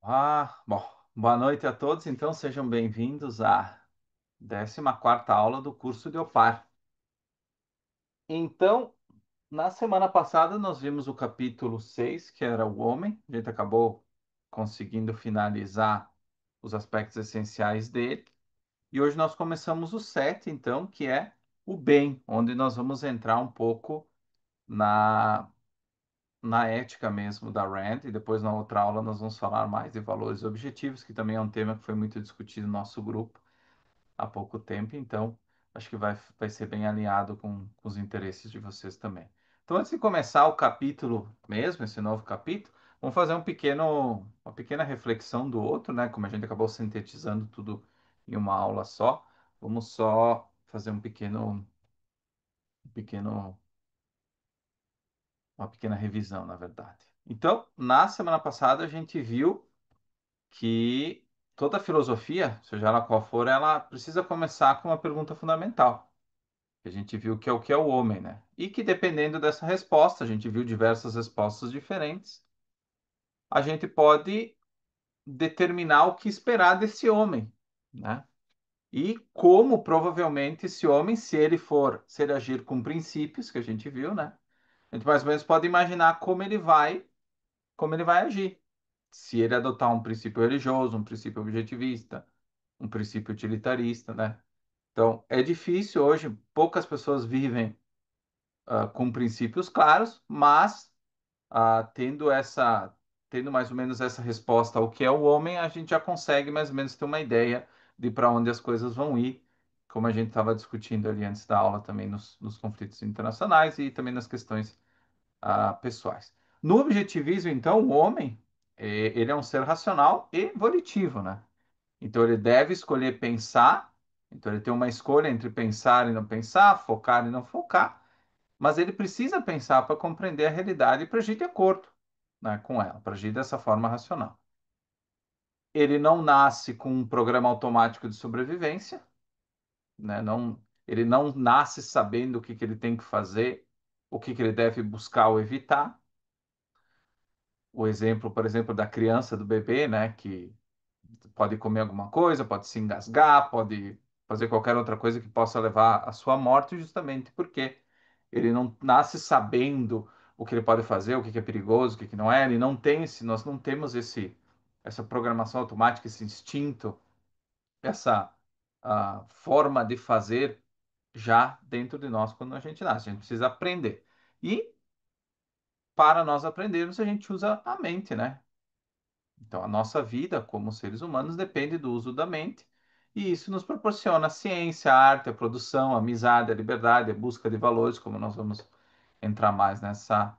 Bom, boa noite a todos. Então, sejam bem-vindos à 14ª aula do curso de OPAR. Então, na semana passada, nós vimos o capítulo 6, que era o homem. A gente acabou conseguindo finalizar os aspectos essenciais dele. E hoje nós começamos o 7, então, que é o bem, onde nós vamos entrar um pouco na, na ética mesmo da Rand. E depois, na outra aula, nós vamos falar mais de valores e objetivos, que também é um tema que foi muito discutido no nosso grupo há pouco tempo, então acho que vai ser bem alinhado com os interesses de vocês também. Então, antes de começar o capítulo mesmo, esse novo capítulo, vamos fazer uma pequena reflexão do outro, né? Como a gente acabou sintetizando tudo em uma aula só, vamos só fazer um pequeno, uma pequena revisão, na verdade. Então, na semana passada, a gente viu que toda filosofia, seja ela qual for, ela precisa começar com uma pergunta fundamental. A gente viu que é o homem, né? E que dependendo dessa resposta, a gente viu diversas respostas diferentes, a gente pode determinar o que esperar desse homem, né? E como provavelmente esse homem, se ele agir com princípios que a gente viu, né? A gente mais ou menos pode imaginar como ele vai agir. Se ele adotar um princípio religioso, um princípio objetivista, um princípio utilitarista, né? Então, é difícil hoje, poucas pessoas vivem com princípios claros, mas tendo mais ou menos essa resposta ao que é o homem, a gente já consegue mais ou menos ter uma ideia de para onde as coisas vão ir, como a gente estava discutindo ali antes da aula também nos conflitos internacionais e também nas questões pessoais. No objetivismo, então, o homem, ele é um ser racional e volitivo, né? Então ele deve escolher pensar, então ele tem uma escolha entre pensar e não pensar, focar e não focar, mas ele precisa pensar para compreender a realidade e para agir de acordo, né, com ela, para agir dessa forma racional. Ele não nasce com um programa automático de sobrevivência, né? Ele não nasce sabendo o que que ele tem que fazer, o que que ele deve buscar ou evitar. O exemplo, por exemplo, da criança, do bebê, né, que pode comer alguma coisa, pode se engasgar, pode fazer qualquer outra coisa que possa levar à sua morte, justamente porque ele não nasce sabendo o que ele pode fazer, o que é perigoso, o que não é. Ele não tem nós não temos essa programação automática, esse instinto, essa forma de fazer já dentro de nós quando a gente nasce. A gente precisa aprender. E para nós aprendermos, a gente usa a mente, né? Então, a nossa vida como seres humanos depende do uso da mente, e isso nos proporciona a ciência, a arte, a produção, a amizade, a liberdade, a busca de valores, como nós vamos entrar mais nessa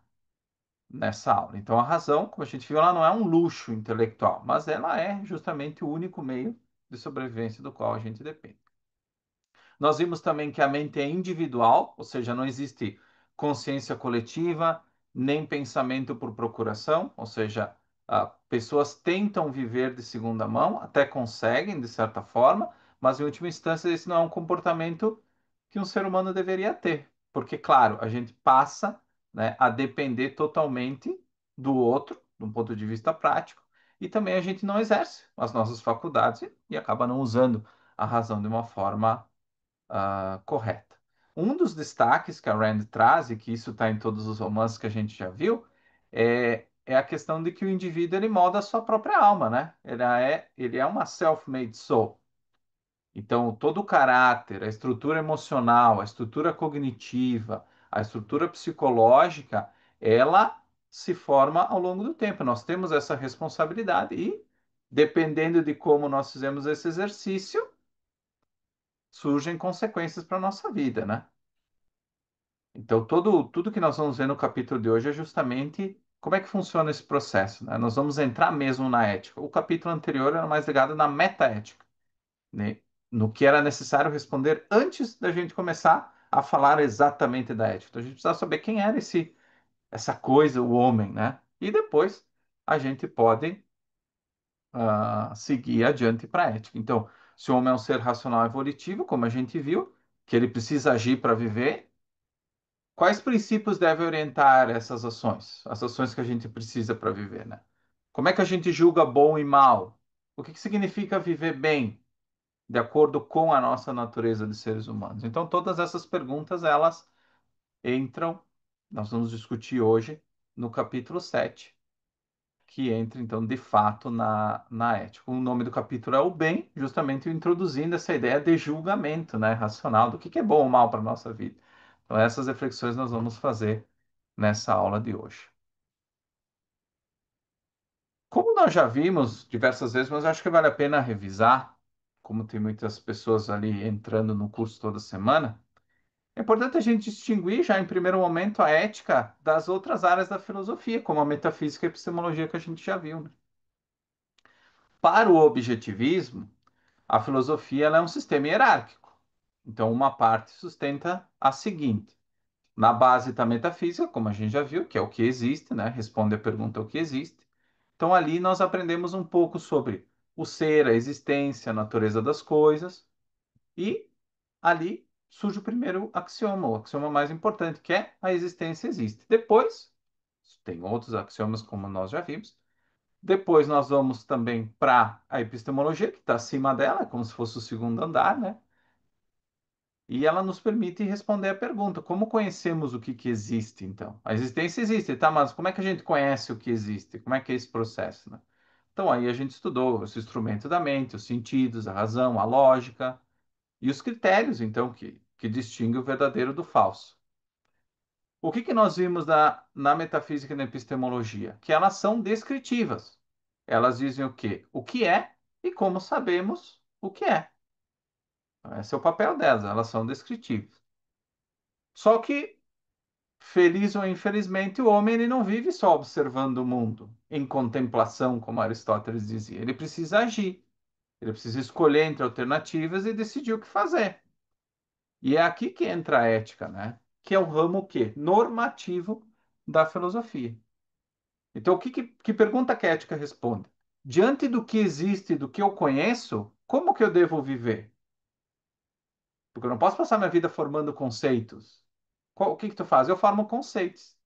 aula. Então, a razão, como a gente viu, ela não é um luxo intelectual, mas ela é justamente o único meio de sobrevivência do qual a gente depende. Nós vimos também que a mente é individual, ou seja, não existe consciência coletiva, nem pensamento por procuração, ou seja, pessoas tentam viver de segunda mão, até conseguem, de certa forma, mas em última instância, esse não é um comportamento que um ser humano deveria ter, porque, claro, a gente passa, né, a depender totalmente do outro, de um ponto de vista prático, e também a gente não exerce as nossas faculdades e acaba não usando a razão de uma forma correta. Um dos destaques que a Rand traz, e que isso está em todos os romances que a gente já viu, é a questão de que o indivíduo ele molda a sua própria alma, né? Ele é uma self-made soul. Então, todo o caráter, a estrutura emocional, a estrutura cognitiva, a estrutura psicológica, ela se forma ao longo do tempo. Nós temos essa responsabilidade e, dependendo de como nós fizemos esse exercício, surgem consequências para a nossa vida, né? Então, tudo que nós vamos ver no capítulo de hoje é justamente como é que funciona esse processo, né? Nós vamos entrar mesmo na ética. O capítulo anterior era mais ligado na metaética, né? No que era necessário responder antes da gente começar a falar exatamente da ética. Então, a gente precisava saber quem era essa coisa, o homem, né? E depois a gente pode seguir adiante para a ética. Então, se o homem é um ser racional e evolutivo, como a gente viu, que ele precisa agir para viver. Quais princípios devem orientar essas ações? As ações que a gente precisa para viver, né? Como é que a gente julga bom e mal? O que que significa viver bem, de acordo com a nossa natureza de seres humanos? Então, todas essas perguntas, elas entram, nós vamos discutir hoje no capítulo 7, que entra, então, de fato, na ética. O nome do capítulo é o bem, justamente introduzindo essa ideia de julgamento, né, racional, do que é bom ou mal para a nossa vida. Então, essas reflexões nós vamos fazer nessa aula de hoje. Como nós já vimos diversas vezes, mas acho que vale a pena revisar, como tem muitas pessoas ali entrando no curso toda semana, é importante a gente distinguir já em primeiro momento a ética das outras áreas da filosofia, como a metafísica e a epistemologia que a gente já viu, né? Para o objetivismo, a filosofia ela é um sistema hierárquico. Então, uma parte sustenta a seguinte. Na base da metafísica, como a gente já viu, que é o que existe, né? Responde a pergunta o que existe. Então, ali nós aprendemos um pouco sobre o ser, a existência, a natureza das coisas, e ali surge o primeiro axioma, o axioma mais importante, que é a existência existe. Depois, tem outros axiomas, como nós já vimos. Depois, nós vamos também para a epistemologia, que está acima dela, como se fosse o segundo andar, né? E ela nos permite responder a pergunta: como conhecemos o que existe, então? A existência existe, tá? Mas como é que a gente conhece o que existe? Como é que é esse processo, né? Então, aí a gente estudou esse instrumento da mente, os sentidos, a razão, a lógica e os critérios, então, que distinguem o verdadeiro do falso. O que nós vimos na metafísica e na epistemologia? Que elas são descritivas. Elas dizem o quê? O que é e como sabemos o que é. Então, esse é o papel delas, elas são descritivas. Só que, feliz ou infelizmente, o homem ele não vive só observando o mundo, em contemplação, como Aristóteles dizia. Ele precisa agir. Ele precisa escolher entre alternativas e decidir o que fazer. E é aqui que entra a ética, né? Que é o ramo o quê? Normativo da filosofia. Então, que pergunta que a ética responde? Diante do que existe, do que eu conheço, como que eu devo viver? Porque eu não posso passar minha vida formando conceitos. O que tu faz? Eu formo conceitos.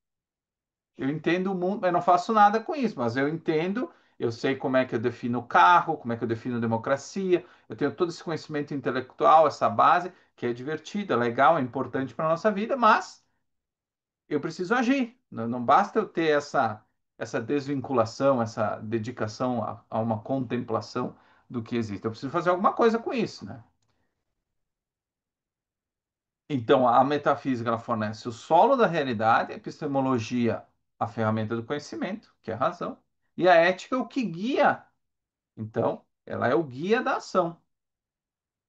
Eu entendo o mundo, eu não faço nada com isso, mas eu entendo, eu sei como é que eu defino o carro, como é que eu defino democracia, eu tenho todo esse conhecimento intelectual, essa base, que é divertida, legal, é importante para a nossa vida, mas eu preciso agir. Não basta eu ter essa desvinculação, essa dedicação a uma contemplação do que existe. Eu preciso fazer alguma coisa com isso, né? Então, a metafísica ela fornece o solo da realidade, a epistemologia, a ferramenta do conhecimento, que é a razão, e a ética, o que guia. Então, ela é o guia da ação.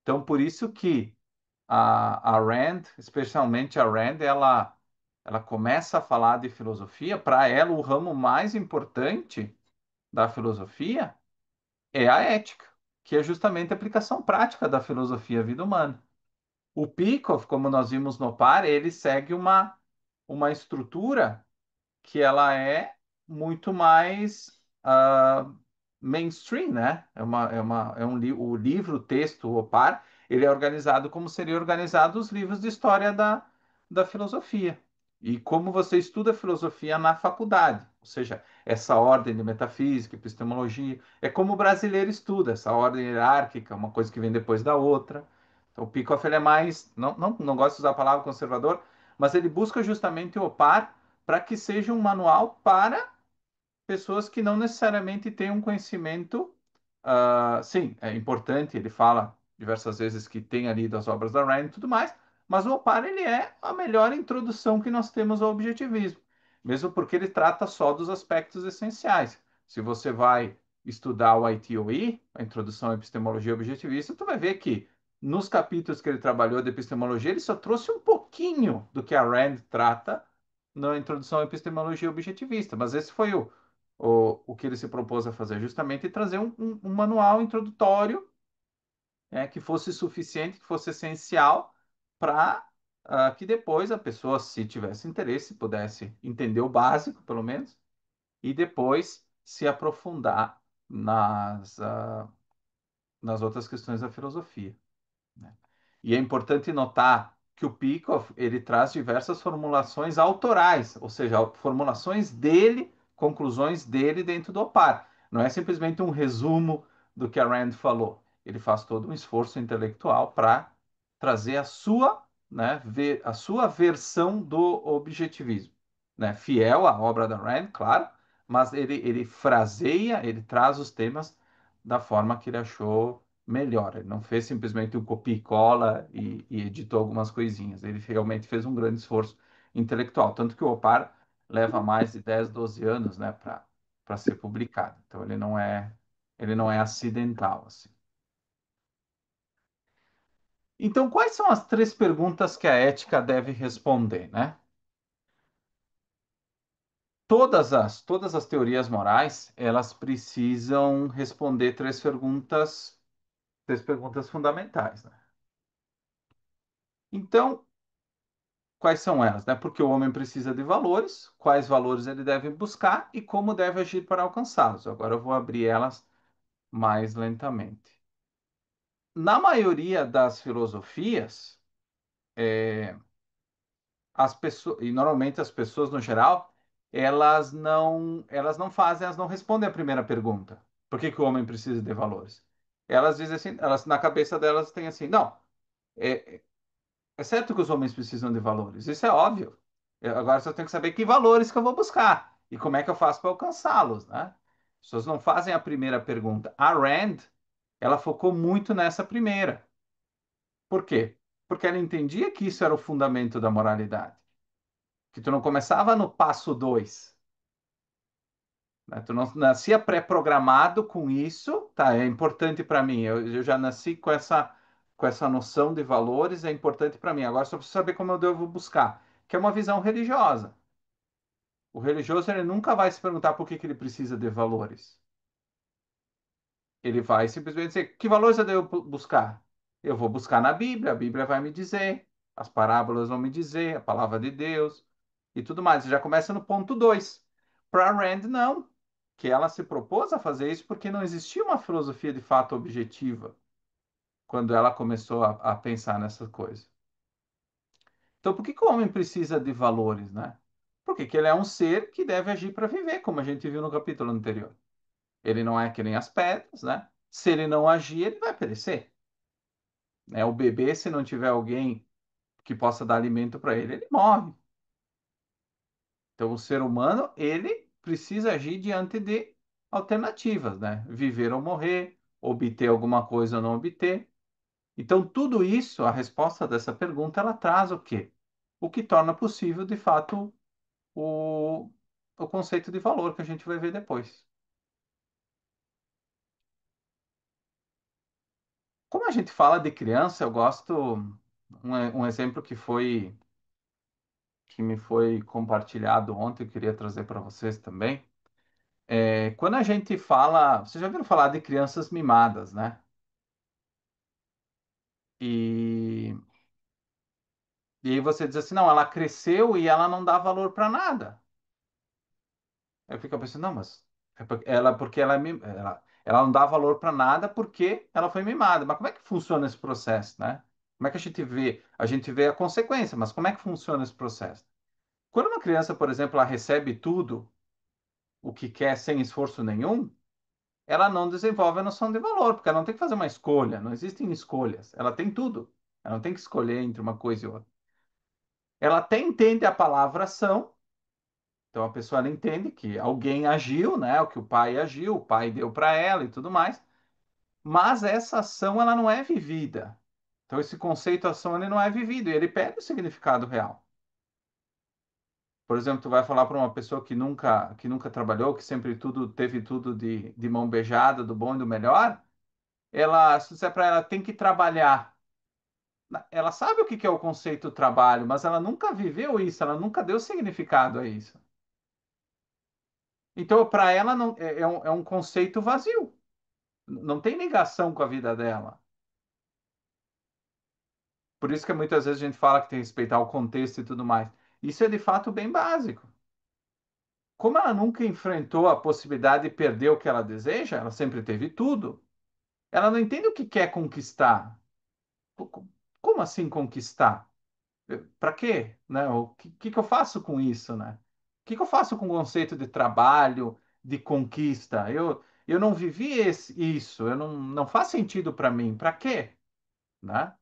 Então, por isso que a Rand, especialmente a Rand, ela começa a falar de filosofia. Para ela, o ramo mais importante da filosofia é a ética, que é justamente a aplicação prática da filosofia à vida humana. O Peikoff, como nós vimos no par, ele segue uma estrutura que ela é muito mais mainstream, né? O livro, o texto, o par, ele é organizado como seria organizado os livros de história da filosofia. E como você estuda filosofia na faculdade, ou seja, essa ordem de metafísica, epistemologia, é como o brasileiro estuda, essa ordem hierárquica, uma coisa que vem depois da outra. Então, o Peikoff ele é mais, não gosto de usar a palavra conservador, mas ele busca justamente o par para que seja um manual para pessoas que não necessariamente têm um conhecimento. Sim, é importante, ele fala diversas vezes que tem ali das obras da Rand e tudo mais, mas o Opar ele é a melhor introdução que nós temos ao objetivismo, mesmo porque ele trata só dos aspectos essenciais. Se você vai estudar o ITOE, a Introdução à Epistemologia Objetivista, tu vai ver que nos capítulos que ele trabalhou de epistemologia, ele só trouxe um pouquinho do que a Rand trata na Introdução à Epistemologia Objetivista, mas esse foi o que ele se propôs a fazer, justamente trazer um manual introdutório, né, que fosse suficiente, que fosse essencial para que depois a pessoa, se tivesse interesse, pudesse entender o básico, pelo menos, e depois se aprofundar nas outras questões da filosofia, né? E é importante notar que o Peikoff ele traz diversas formulações autorais, ou seja, formulações dele conclusões dele dentro do OPAR. Não é simplesmente um resumo do que a Rand falou. Ele faz todo um esforço intelectual para trazer a sua, né, a sua versão do objetivismo, né, fiel à obra da Rand, claro, mas ele fraseia, ele traz os temas da forma que ele achou melhor. Ele não fez simplesmente um copia e cola e editou algumas coisinhas. Ele realmente fez um grande esforço intelectual. Tanto que o OPAR leva mais de 10, 12 anos, né, para ser publicado. Então ele não é acidental, assim. Então, quais são as três perguntas que a ética deve responder, né? Todas as teorias morais, elas precisam responder três perguntas fundamentais, né? Então, quais são elas, né? Porque o homem precisa de valores, quais valores ele deve buscar e como deve agir para alcançá-los. Agora eu vou abrir elas mais lentamente. Na maioria das filosofias, as pessoas, e normalmente as pessoas no geral, elas não respondem a primeira pergunta. Por que que o homem precisa de valores? Elas dizem assim, elas na cabeça delas têm assim, não, é, é certo que os homens precisam de valores, isso é óbvio. Agora só tenho que saber que valores que eu vou buscar e como é que eu faço para alcançá-los, né? As pessoas não fazem a primeira pergunta. A Rand, ela focou muito nessa primeira. Por quê? Porque ela entendia que isso era o fundamento da moralidade. Que tu não começava no passo 2, né? Tu não nascia pré-programado com isso, tá? É importante para mim. Eu já nasci com essa noção de valores, é importante para mim. Agora só preciso saber como eu devo buscar, que é uma visão religiosa. O religioso ele nunca vai se perguntar por que que ele precisa de valores. Ele vai simplesmente dizer: que valores eu devo buscar? Eu vou buscar na Bíblia, a Bíblia vai me dizer, as parábolas vão me dizer, a palavra de Deus e tudo mais. Já começa no ponto 2. Para Rand, não, que ela se propôs a fazer isso porque não existia uma filosofia de fato objetiva quando ela começou a pensar nessa coisa. Então, por que que o homem precisa de valores, né? Porque que ele é um ser que deve agir para viver, como a gente viu no capítulo anterior. Ele não é que nem as pedras, né? Se ele não agir, ele vai perecer. Né? O bebê, se não tiver alguém que possa dar alimento para ele, ele morre. Então, o ser humano, ele precisa agir diante de alternativas, né? Viver ou morrer, obter alguma coisa ou não obter. Então, tudo isso, a resposta dessa pergunta, ela traz o quê? O que torna possível, de fato, o, o conceito de valor que a gente vai ver depois. Como a gente fala de criança, eu gosto um exemplo que me foi compartilhado ontem, eu queria trazer para vocês também. Quando a gente fala, vocês já ouviram falar de crianças mimadas, né? E, e aí você diz assim, não, ela cresceu e ela não dá valor para nada. Eu fico pensando, não, mas porque ela não dá valor para nada porque ela foi mimada. Mas como é que funciona esse processo, né? Como é que a gente vê? A gente vê a consequência, mas como é que funciona esse processo? Quando uma criança, por exemplo, ela recebe tudo o que quer sem esforço nenhum, ela não desenvolve a noção de valor, porque ela não tem que fazer uma escolha, não existem escolhas. Ela tem tudo. Ela não tem que escolher entre uma coisa e outra. Ela até entende a palavra ação, então a pessoa ela entende que alguém agiu, né? O que o pai deu para ela e tudo mais, mas essa ação ela não é vivida. Então esse conceito ação ele não é vivido e ele perde o significado real. Por exemplo, tu vai falar para uma pessoa que nunca trabalhou, que sempre teve tudo de mão beijada, do bom e do melhor, se disser para ela tem que trabalhar. Ela sabe o que que é o conceito trabalho, mas ela nunca viveu isso, ela nunca deu significado a isso. Então, para ela, não, é um conceito vazio. Não tem ligação com a vida dela. Por isso que muitas vezes a gente fala que tem que respeitar o contexto e tudo mais. Isso é de fato bem básico. Como ela nunca enfrentou a possibilidade de perder o que ela deseja, ela sempre teve tudo. Ela não entende o que quer conquistar. Como assim conquistar? Para quê? Né? O que eu faço com isso, né? que eu faço com o conceito de trabalho, de conquista? Eu não vivi isso, eu não faz sentido para mim. Para quê? Né?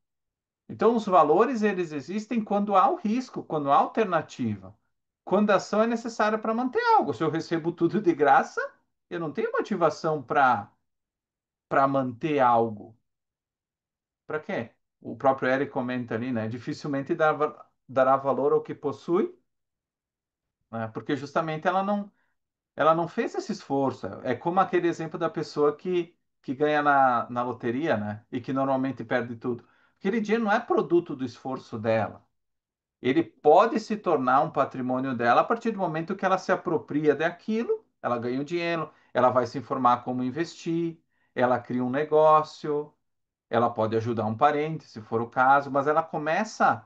Então, os valores, eles existem quando há o risco, quando há alternativa. Quando a ação é necessária para manter algo. Se eu recebo tudo de graça, eu não tenho motivação para manter algo. Para quê? O próprio Eric comenta ali, né? Dificilmente dará valor ao que possui, né? Porque justamente ela não fez esse esforço. É como aquele exemplo da pessoa que ganha na loteria, né? E que normalmente perde tudo. Aquele dinheiro não é produto do esforço dela. Ele pode se tornar um patrimônio dela a partir do momento que ela se apropria daquilo, ela ganha o dinheiro, ela vai se informar como investir, ela cria um negócio, ela pode ajudar um parente, se for o caso, mas ela começa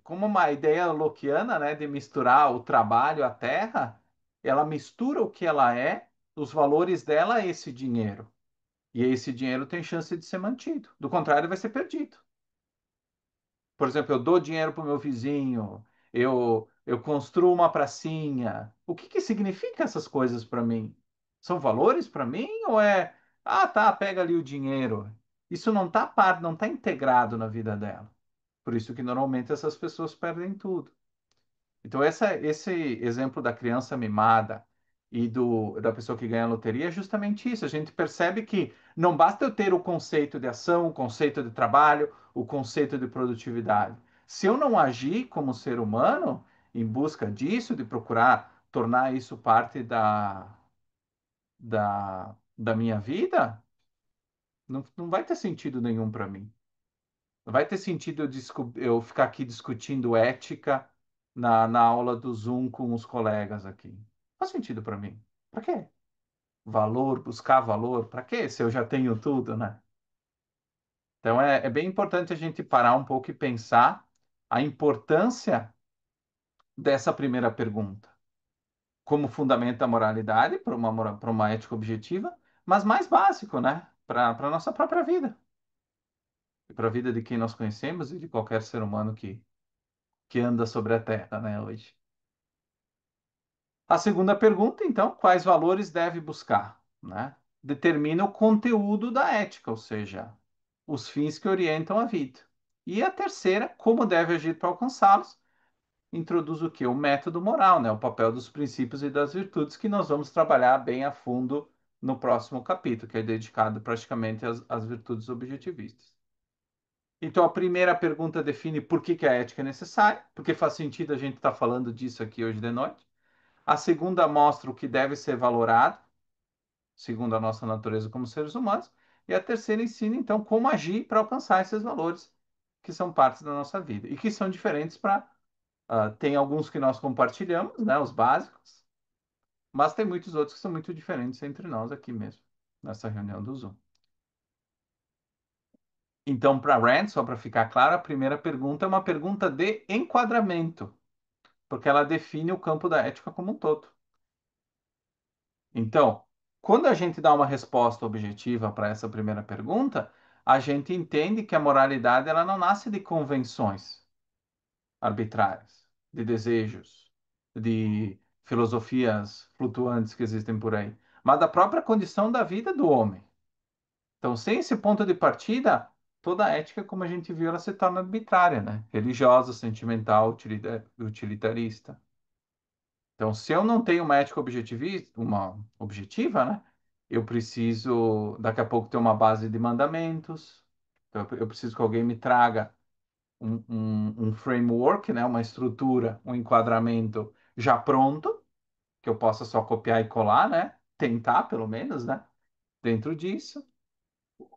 como uma ideia lockeana, né, de misturar o trabalho à terra, ela mistura o que ela é, os valores dela a esse dinheiro. E esse dinheiro tem chance de ser mantido. Do contrário, vai ser perdido. Por exemplo, eu dou dinheiro para o meu vizinho, eu construo uma pracinha. O que que significa essas coisas para mim? São valores para mim ou tá, pega ali o dinheiro. Isso não tá integrado na vida dela. Por isso que normalmente essas pessoas perdem tudo. Então, esse exemplo da criança mimada e da pessoa que ganha a loteria é justamente isso. A gente percebe que não basta eu ter o conceito de ação, o conceito de trabalho, o conceito de produtividade. Se eu não agir como ser humano em busca disso, de procurar tornar isso parte da minha vida, não vai ter sentido nenhum para mim. Não vai ter sentido eu ficar aqui discutindo ética na aula do Zoom com os colegas aqui. Não faz sentido para mim. Para quê? Valor, buscar valor, para quê? Se eu já tenho tudo, né? Então é bem importante a gente parar um pouco e pensar a importância dessa primeira pergunta. Como fundamenta a moralidade para uma ética objetiva, mas mais básico, né? Para a nossa própria vida. E para a vida de quem nós conhecemos e de qualquer ser humano que anda sobre a Terra, né, hoje. A segunda pergunta, então, quais valores deve buscar, né? Determina o conteúdo da ética, ou seja, os fins que orientam a vida. E a terceira, como deve agir para alcançá-los, introduz o quê? O método moral, né? O papel dos princípios e das virtudes que nós vamos trabalhar bem a fundo no próximo capítulo, que é dedicado praticamente às virtudes objetivistas. Então, a primeira pergunta define por que a ética é necessária, porque faz sentido a gente estar falando disso aqui hoje de noite. A segunda mostra o que deve ser valorado, segundo a nossa natureza como seres humanos. E a terceira ensina, então, como agir para alcançar esses valores que são partes da nossa vida e que são diferentes para. Tem alguns que nós compartilhamos, né, os básicos, mas tem muitos outros que são muito diferentes entre nós aqui mesmo, nessa reunião do Zoom. Então, para Rand, só para ficar claro, a primeira pergunta é uma pergunta de enquadramento, porque ela define o campo da ética como um todo. Então, quando a gente dá uma resposta objetiva para essa primeira pergunta, a gente entende que a moralidade ela não nasce de convenções arbitrárias, de desejos, de filosofias flutuantes que existem por aí, mas da própria condição da vida do homem. Então, sem esse ponto de partida, toda a ética, como a gente viu, ela se torna arbitrária, né? Religiosa, sentimental, utilitarista. Então, se eu não tenho uma ética objetivista, uma objetiva, né? Eu preciso, daqui a pouco, ter uma base de mandamentos. Então, eu preciso que alguém me traga um framework, né? Uma estrutura, um enquadramento já pronto, que eu possa só copiar e colar, né? Tentar, pelo menos, né? Dentro disso.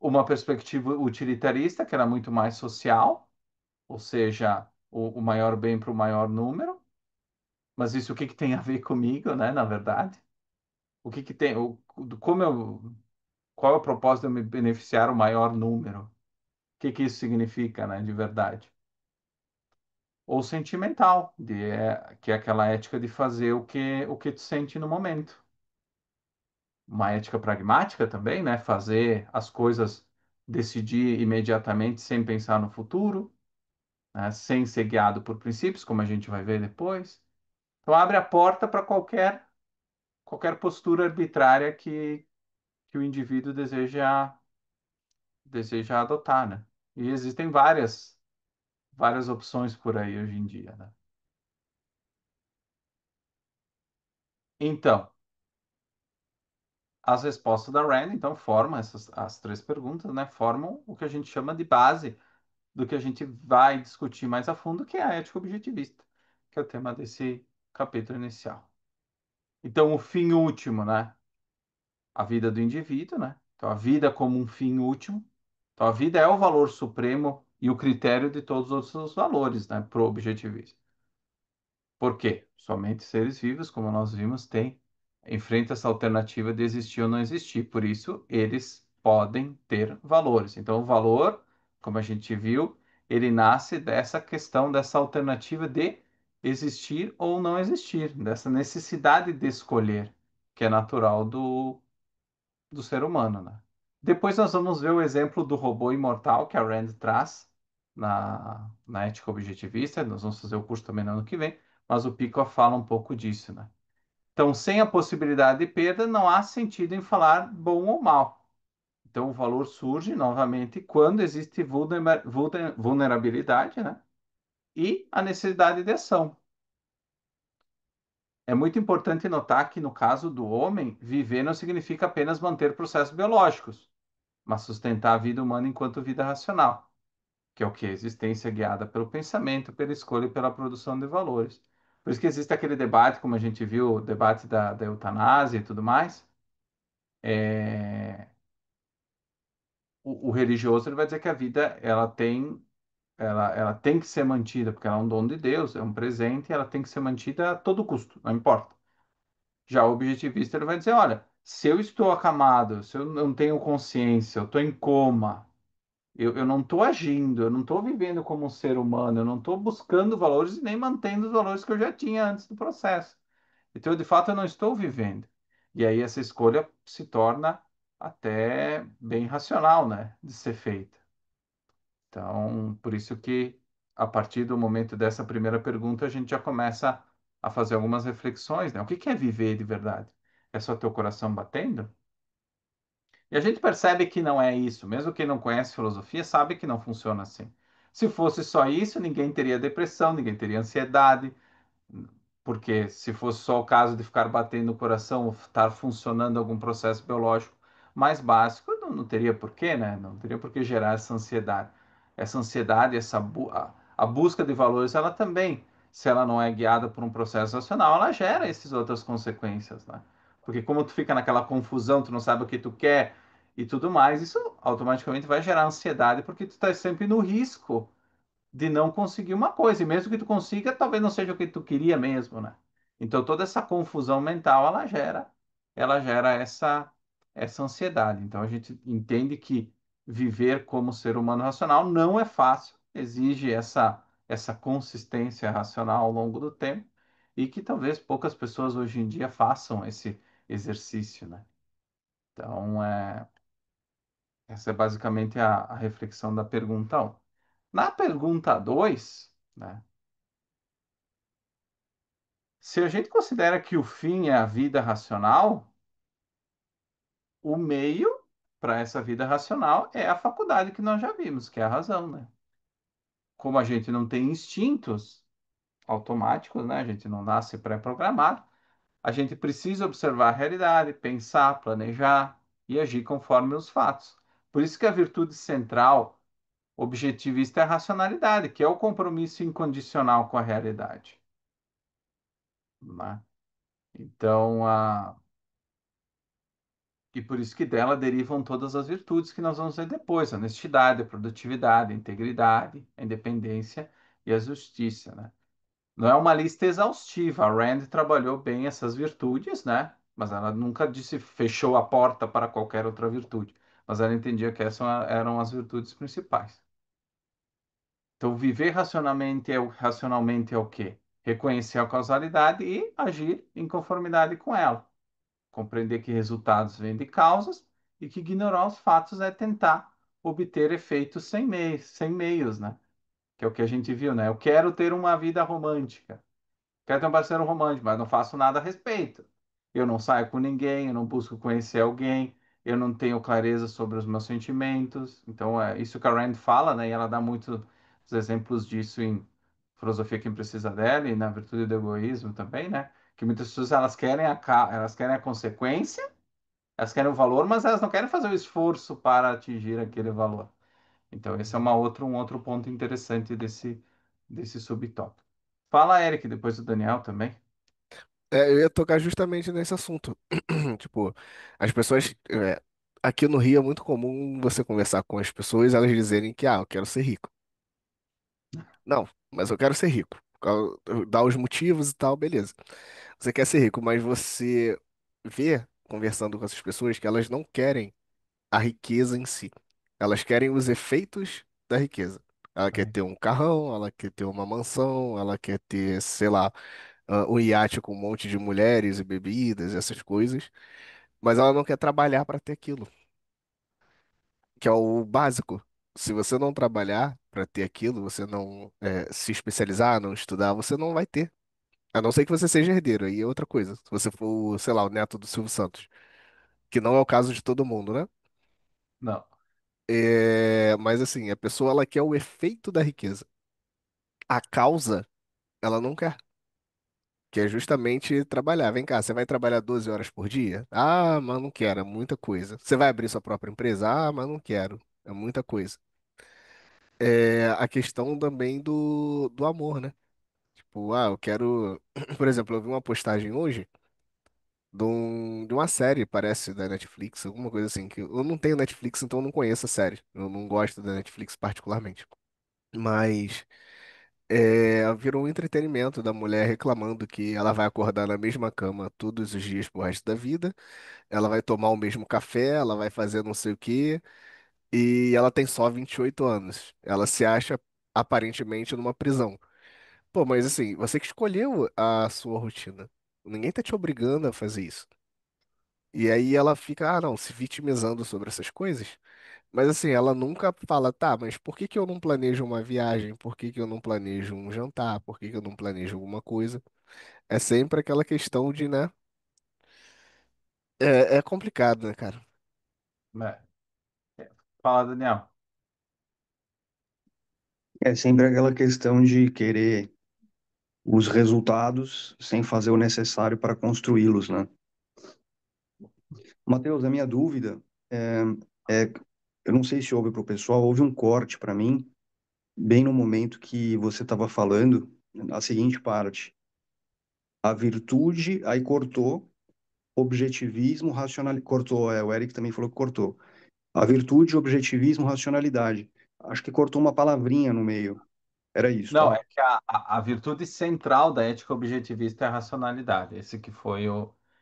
Uma perspectiva utilitarista, que era muito mais social, ou seja, o maior bem para o maior número. Mas isso o que que tem a ver comigo, né? Na verdade. O que que tem, como qual é o propósito de eu me beneficiar o maior número? O que que isso significa, né, de verdade? Ou sentimental, que é aquela ética de fazer o que tu sente no momento. Uma ética pragmática também, né? Fazer as coisas, decidir imediatamente sem pensar no futuro, né? Sem ser guiado por princípios, como a gente vai ver depois. Então abre a porta para qualquer postura arbitrária que o indivíduo deseja adotar, né? E existem várias opções por aí hoje em dia, né? Então, as respostas da Rand, então, formam as três perguntas, né? Formam o que a gente chama de base do que a gente vai discutir mais a fundo, que é a ética objetivista, que é o tema desse capítulo inicial. Então, o fim último, né? A vida do indivíduo, né? Então, a vida como um fim último. Então, a vida é o valor supremo e o critério de todos os outros valores, né? Para o objetivismo. Por quê? Somente seres vivos, como nós vimos, têm enfrenta essa alternativa de existir ou não existir. Por isso, eles podem ter valores. Então, o valor, como a gente viu, ele nasce dessa questão, dessa alternativa de existir ou não existir, dessa necessidade de escolher, que é natural do ser humano, né? Depois nós vamos ver o exemplo do robô imortal que a Rand traz na ética objetivista. Nós vamos fazer o curso também no ano que vem, mas o Pico fala um pouco disso, né? Então, sem a possibilidade de perda, não há sentido em falar bom ou mal. Então, o valor surge novamente quando existe vulnerabilidade, né? E a necessidade de ação. É muito importante notar que, no caso do homem, viver não significa apenas manter processos biológicos, mas sustentar a vida humana enquanto vida racional, que é o que? A existência guiada pelo pensamento, pela escolha e pela produção de valores. Por isso que existe aquele debate, como a gente viu, o debate da eutanásia e tudo mais. É, o religioso ele vai dizer que a vida ela tem que ser mantida, porque ela é um dom de Deus, é um presente, e ela tem que ser mantida a todo custo, não importa. Já o objetivista ele vai dizer, olha, se eu estou acamado, se eu não tenho consciência, eu estou em coma, eu não estou agindo, eu não estou vivendo como um ser humano, eu não estou buscando valores e nem mantendo os valores que eu já tinha antes do processo. Então, de fato, eu não estou vivendo. E aí essa escolha se torna até bem racional, né, de ser feita. Então, por isso que a partir do momento dessa primeira pergunta, a gente já começa a fazer algumas reflexões, né? O que que é viver de verdade? É só teu coração batendo? E a gente percebe que não é isso. Mesmo quem não conhece filosofia sabe que não funciona assim. Se fosse só isso, ninguém teria depressão, ninguém teria ansiedade, porque se fosse só o caso de ficar batendo no coração, ou estar funcionando algum processo biológico mais básico, não teria porquê, né? Não teria por que gerar essa ansiedade. Essa ansiedade, a busca de valores, ela também, se ela não é guiada por um processo racional, ela gera essas outras consequências, né? Porque como tu fica naquela confusão, tu não sabe o que tu quer e tudo mais, isso automaticamente vai gerar ansiedade, porque tu está sempre no risco de não conseguir uma coisa, e mesmo que tu consiga, talvez não seja o que tu queria mesmo, né? Então toda essa confusão mental, ela gera essa ansiedade. Então a gente entende que viver como ser humano racional não é fácil, exige essa consistência racional ao longo do tempo, e que talvez poucas pessoas hoje em dia façam esse exercício, né? Então, essa é basicamente a reflexão da pergunta 1. Na pergunta 2, né? Se a gente considera que o fim é a vida racional, o meio para essa vida racional é a faculdade que nós já vimos, que é a razão, né? Como a gente não tem instintos automáticos, né? A gente não nasce pré-programado, a gente precisa observar a realidade, pensar, planejar e agir conforme os fatos. Por isso que a virtude central objetivista é a racionalidade, que é o compromisso incondicional com a realidade, né? Então, e por isso que dela derivam todas as virtudes que nós vamos ver depois: a honestidade, a produtividade, a integridade, a independência e a justiça, né? Não é uma lista exaustiva. A Rand trabalhou bem essas virtudes, né? Mas ela nunca disse fechou a porta para qualquer outra virtude. Mas ela entendia que essas eram as virtudes principais. Então, viver racionalmente é o quê? Reconhecer a causalidade e agir em conformidade com ela. Compreender que resultados vêm de causas e que ignorar os fatos é tentar obter efeitos sem meios, né? Que é o que a gente viu, né? Eu quero ter uma vida romântica. Quero ter um parceiro romântico, mas não faço nada a respeito. Eu não saio com ninguém, eu não busco conhecer alguém, eu não tenho clareza sobre os meus sentimentos. Então, é isso que a Rand fala, né? E ela dá muitos exemplos disso em Filosofia Quem Precisa Dela e na Virtude do Egoísmo também, né? Que muitas pessoas elas querem a consequência, elas querem o valor, mas elas não querem fazer o esforço para atingir aquele valor. Então, esse é um outro ponto interessante desse subtópico. Fala, Eric, depois do Daniel também. Eu ia tocar justamente nesse assunto. Tipo, as pessoas. Aqui no Rio é muito comum você conversar com as pessoas e elas dizerem que, eu quero ser rico. Não, mas eu quero ser rico. Dar os motivos e tal, beleza. Você quer ser rico, mas você vê, conversando com essas pessoas, que elas não querem a riqueza em si. Elas querem os efeitos da riqueza. Ela quer ter um carrão, ela quer ter uma mansão, ela quer ter, sei lá, um iate com um monte de mulheres e bebidas, essas coisas. Mas ela não quer trabalhar para ter aquilo, que é o básico. Se você não trabalhar para ter aquilo, você não se especializar, não estudar, você não vai ter. A não ser que você seja herdeiro, aí é outra coisa. Se você for, sei lá, o neto do Silvio Santos, que não é o caso de todo mundo, né? Não. Mas assim, a pessoa ela quer o efeito da riqueza. A causa, ela não quer, que é justamente trabalhar. Vem cá, você vai trabalhar 12 horas por dia? Ah, mas não quero, é muita coisa. Você vai abrir sua própria empresa? Ah, mas não quero, é muita coisa. É a questão também do amor, né? Tipo, eu quero. Por exemplo, eu vi uma postagem hoje de uma série, parece, da Netflix, alguma coisa assim, que eu não tenho Netflix, então eu não conheço a série. Eu não gosto da Netflix particularmente. Mas virou um entretenimento da mulher reclamando que ela vai acordar na mesma cama todos os dias pro resto da vida, ela vai tomar o mesmo café, ela vai fazer não sei o quê, e ela tem só 28 anos. Ela se acha aparentemente numa prisão. Pô, mas assim, você que escolheu a sua rotina. Ninguém tá te obrigando a fazer isso. E aí ela fica, não, se vitimizando sobre essas coisas. Mas assim, ela nunca fala, tá, mas por que que eu não planejo uma viagem? Por que que eu não planejo um jantar? Por que que eu não planejo alguma coisa? É sempre aquela questão de, né? É complicado, né, cara? É. Fala, Daniel. É sempre aquela questão de querer os resultados sem fazer o necessário para construí-los, né? Matheus, a minha dúvida é, eu não sei se houve para o pessoal, houve um corte para mim, bem no momento que você estava falando, a seguinte parte: a virtude, aí cortou, objetivismo, racionalidade, cortou, o Eric também falou que cortou. A virtude, objetivismo, racionalidade. Acho que cortou uma palavrinha no meio. Era isso, Não, tá? é que a virtude central da ética objetivista é a racionalidade. Esse que foi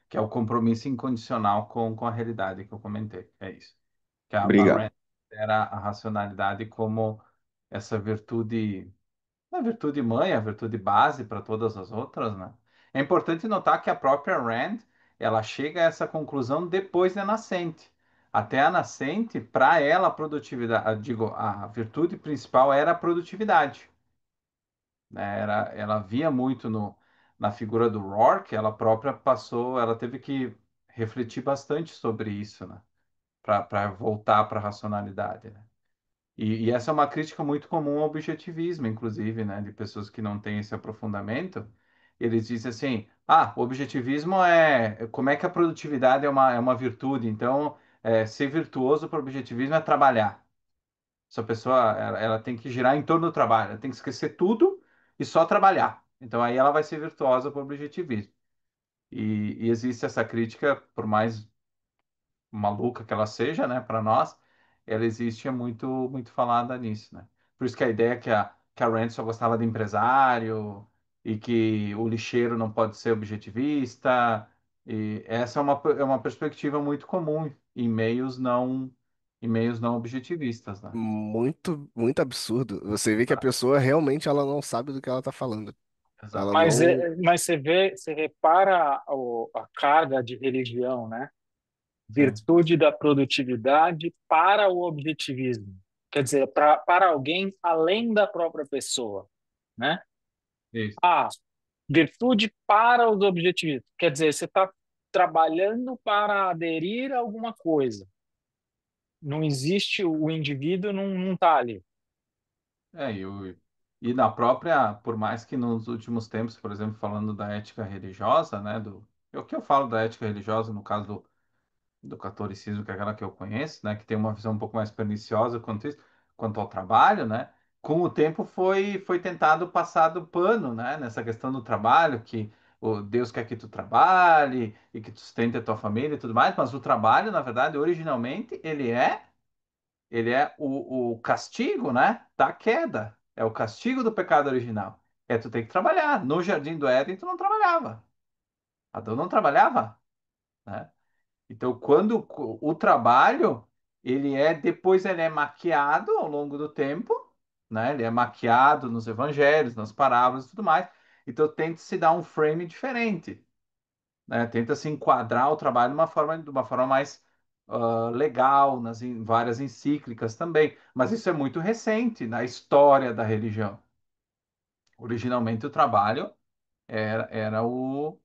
que é o compromisso incondicional com a realidade que eu comentei. É isso. Que a Obrigado. Rand era a racionalidade como essa virtude, a virtude mãe, a virtude base para todas as outras, né? É importante notar que a própria Rand, ela chega a essa conclusão depois da nascente. Até a nascente, para ela, a produtividade, digo, a virtude principal era a produtividade, né? Ela via muito na figura do Rourke, ela própria passou, ela teve que refletir bastante sobre isso, né? Para voltar para a racionalidade, né? E essa é uma crítica muito comum ao objetivismo, inclusive, né? De pessoas que não têm esse aprofundamento. Eles dizem assim: o objetivismo como é que a produtividade é uma virtude? Então, ser virtuoso para o objetivismo é trabalhar. Essa pessoa, ela tem que girar em torno do trabalho, ela tem que esquecer tudo e só trabalhar. Então, aí ela vai ser virtuosa para o objetivismo. E existe essa crítica, por mais maluca que ela seja, né, para nós, ela existe é muito falada nisso, né? Por isso que a ideia é que a Rand só gostava de empresário e que o lixeiro não pode ser objetivista, e essa é uma perspectiva muito comum em meios não objetivistas, né? Muito, muito absurdo. Você vê que a pessoa realmente ela não sabe do que ela tá falando. Ela Exatamente. Mas, não. mas você vê, você repara a carga de religião, né? Sim, Virtude da produtividade para o objetivismo. Quer dizer, para alguém além da própria pessoa, né? isso. Ah, virtude para os objetivistas. Quer dizer, você está trabalhando para aderir a alguma coisa. Não existe o indivíduo, não está ali. É, e na própria, por mais que nos últimos tempos, por exemplo, falando da ética religiosa, né, é o que eu falo da ética religiosa, no caso do catolicismo, que é aquela que eu conheço, né, que tem uma visão um pouco mais perniciosa quanto isso, quanto ao trabalho, né, com o tempo foi tentado passar do pano, né, nessa questão do trabalho, que o Deus quer que tu trabalhe e que tu sustente a tua família e tudo mais, mas o trabalho, na verdade, originalmente, ele é o castigo, né, da queda, é o castigo do pecado original. É tu ter que trabalhar. No Jardim do Éden, tu não trabalhava. Adão não trabalhava, né? Então, quando o trabalho, depois ele é maquiado ao longo do tempo, né? Ele é maquiado nos evangelhos, nas parábolas e tudo mais. Então, tenta se dar um frame diferente, né? Tenta se enquadrar o trabalho de uma forma mais legal, várias encíclicas também. Mas isso é muito recente na história da religião. Originalmente, o trabalho era o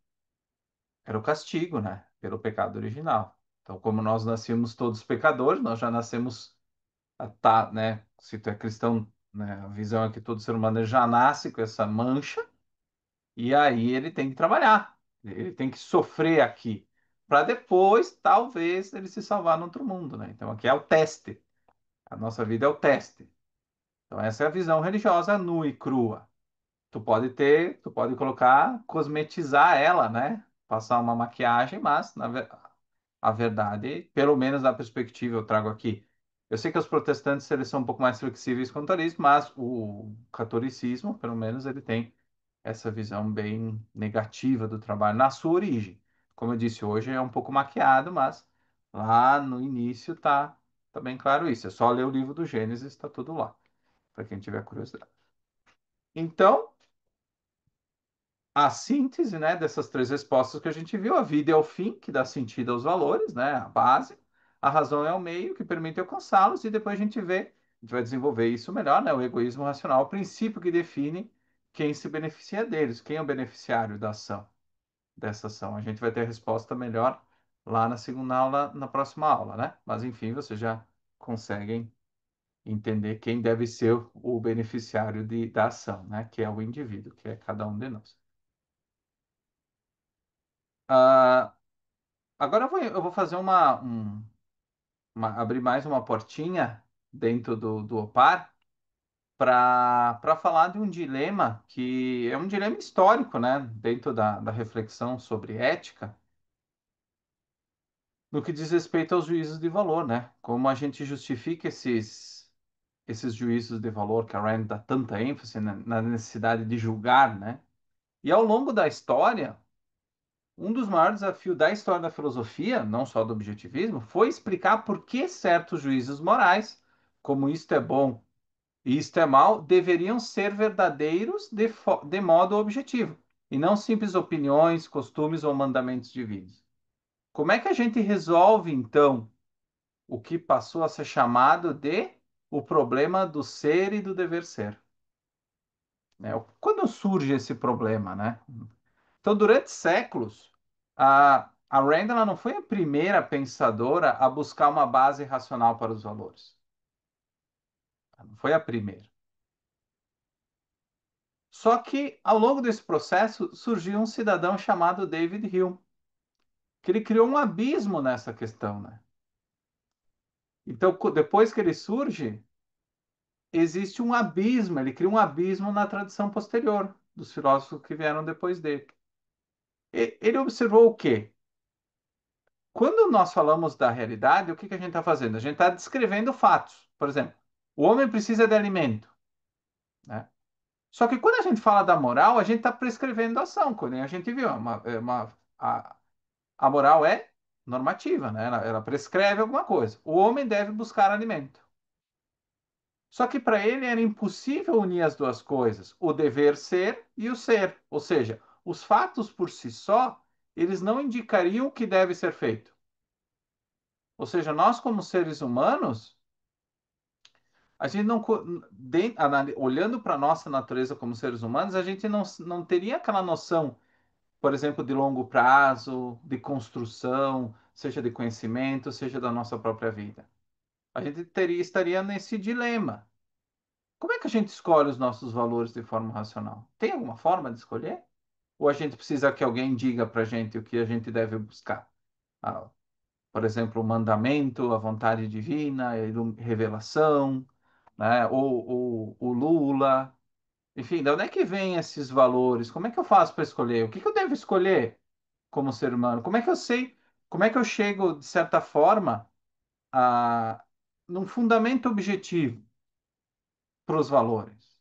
castigo, né? Pelo pecado original. Então, como nós nascemos todos pecadores, nós já nascemos, tá, né? Se tu é cristão, né? A visão é que todo ser humano já nasce com essa mancha, e aí ele tem que trabalhar, ele tem que sofrer aqui, para depois, talvez, ele se salvar no outro mundo, né? Então, aqui é o teste. A nossa vida é o teste. Então, essa é a visão religiosa nua e crua. Tu pode colocar, cosmetizar ela, né? Passar uma maquiagem, mas a verdade, pelo menos na perspectiva eu trago aqui. Eu sei que os protestantes eles são um pouco mais flexíveis quanto a isso, mas o catolicismo, pelo menos, ele tem essa visão bem negativa do trabalho na sua origem. Como eu disse, hoje é um pouco maquiado, mas lá no início tá bem claro isso. É só ler o livro do Gênesis, está tudo lá, para quem tiver curiosidade. Então, a síntese, né, dessas três respostas que a gente viu, a vida é o fim, que dá sentido aos valores, né, a base, a razão é o meio, que permite alcançá-los, e depois a gente vai desenvolver isso melhor, né, o egoísmo racional, o princípio que define quem se beneficia deles, quem é o beneficiário da ação, dessa ação. A gente vai ter a resposta melhor lá na segunda aula, na próxima aula, né, mas enfim, vocês já conseguem entender quem deve ser o beneficiário da ação, né, que é o indivíduo, que é cada um de nós. Ah, agora eu vou fazer abrir mais uma portinha dentro do OPAR para falar de um dilema que é um dilema histórico, né? Dentro da reflexão sobre ética, no que diz respeito aos juízos de valor, né? Como a gente justifica esses juízos de valor que a Rand dá tanta ênfase na necessidade de julgar, né? E ao longo da história, um dos maiores desafios da história da filosofia, não só do objetivismo, foi explicar por que certos juízos morais, como isto é bom e isto é mal, deveriam ser verdadeiros de modo objetivo, e não simples opiniões, costumes ou mandamentos divinos. Como é que a gente resolve, então, o que passou a ser chamado de o problema do ser e do dever ser? Né? Quando surge esse problema, né? Então, durante séculos, a Rand ela não foi a primeira pensadora a buscar uma base racional para os valores. Ela não foi a primeira. Só que, ao longo desse processo, surgiu um cidadão chamado David Hume, que ele criou um abismo nessa questão, né? Então, depois que ele surge, existe um abismo, ele cria um abismo na tradição posterior dos filósofos que vieram depois dele. Ele observou o quê? Quando nós falamos da realidade, o que que a gente está fazendo? A gente está descrevendo fatos. Por exemplo, o homem precisa de alimento, né? Só que quando a gente fala da moral, a gente está prescrevendo a ação, como a gente viu. A moral é normativa, né? Ela prescreve alguma coisa. O homem deve buscar alimento. Só que para ele era impossível unir as duas coisas, o dever ser e o ser. Ou seja, os fatos por si só, eles não indicariam o que deve ser feito. Ou seja, nós como seres humanos, A gente não, olhando para a nossa natureza como seres humanos, a gente não teria aquela noção, por exemplo, de longo prazo, de construção, seja de conhecimento, seja da nossa própria vida. A gente estaria nesse dilema. Como é que a gente escolhe os nossos valores de forma racional? Tem alguma forma de escolher? Ou a gente precisa que alguém diga para a gente o que a gente deve buscar? Ah, por exemplo, o mandamento, a vontade divina, a revelação, né? Ou o Lula. Enfim, de onde é que vem esses valores? Como é que eu faço para escolher? O que que eu devo escolher como ser humano? Como é que eu sei? Como é que eu chego, de certa forma, a num fundamento objetivo para os valores?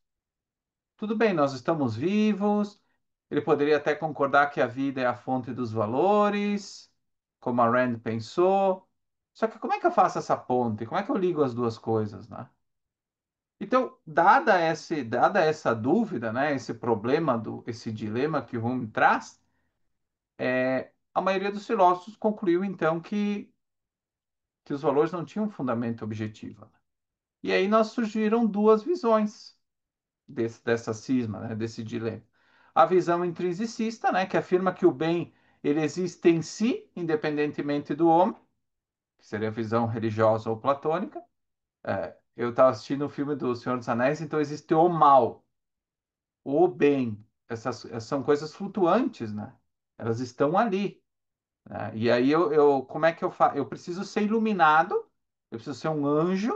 Tudo bem, nós estamos vivos. Ele poderia até concordar que a vida é a fonte dos valores, como a Rand pensou. Só que como é que eu faço essa ponte? Como é que eu ligo as duas coisas, né? Então, dada essa dúvida, né, esse problema, esse dilema que o Rumi traz, a maioria dos filósofos concluiu, então, que os valores não tinham um fundamento objetivo. E aí nós surgiram duas visões dessa cisma, né, desse dilema. A visão intrinsecista, né, que afirma que o bem ele existe em si, independentemente do homem, que seria a visão religiosa ou platônica. Eu estava assistindo o filme do Senhor dos Anéis, então existe o mal, o bem. Essas são coisas flutuantes, né? Elas estão ali, né? E aí como é que eu faço? Eu preciso ser iluminado, eu preciso ser um anjo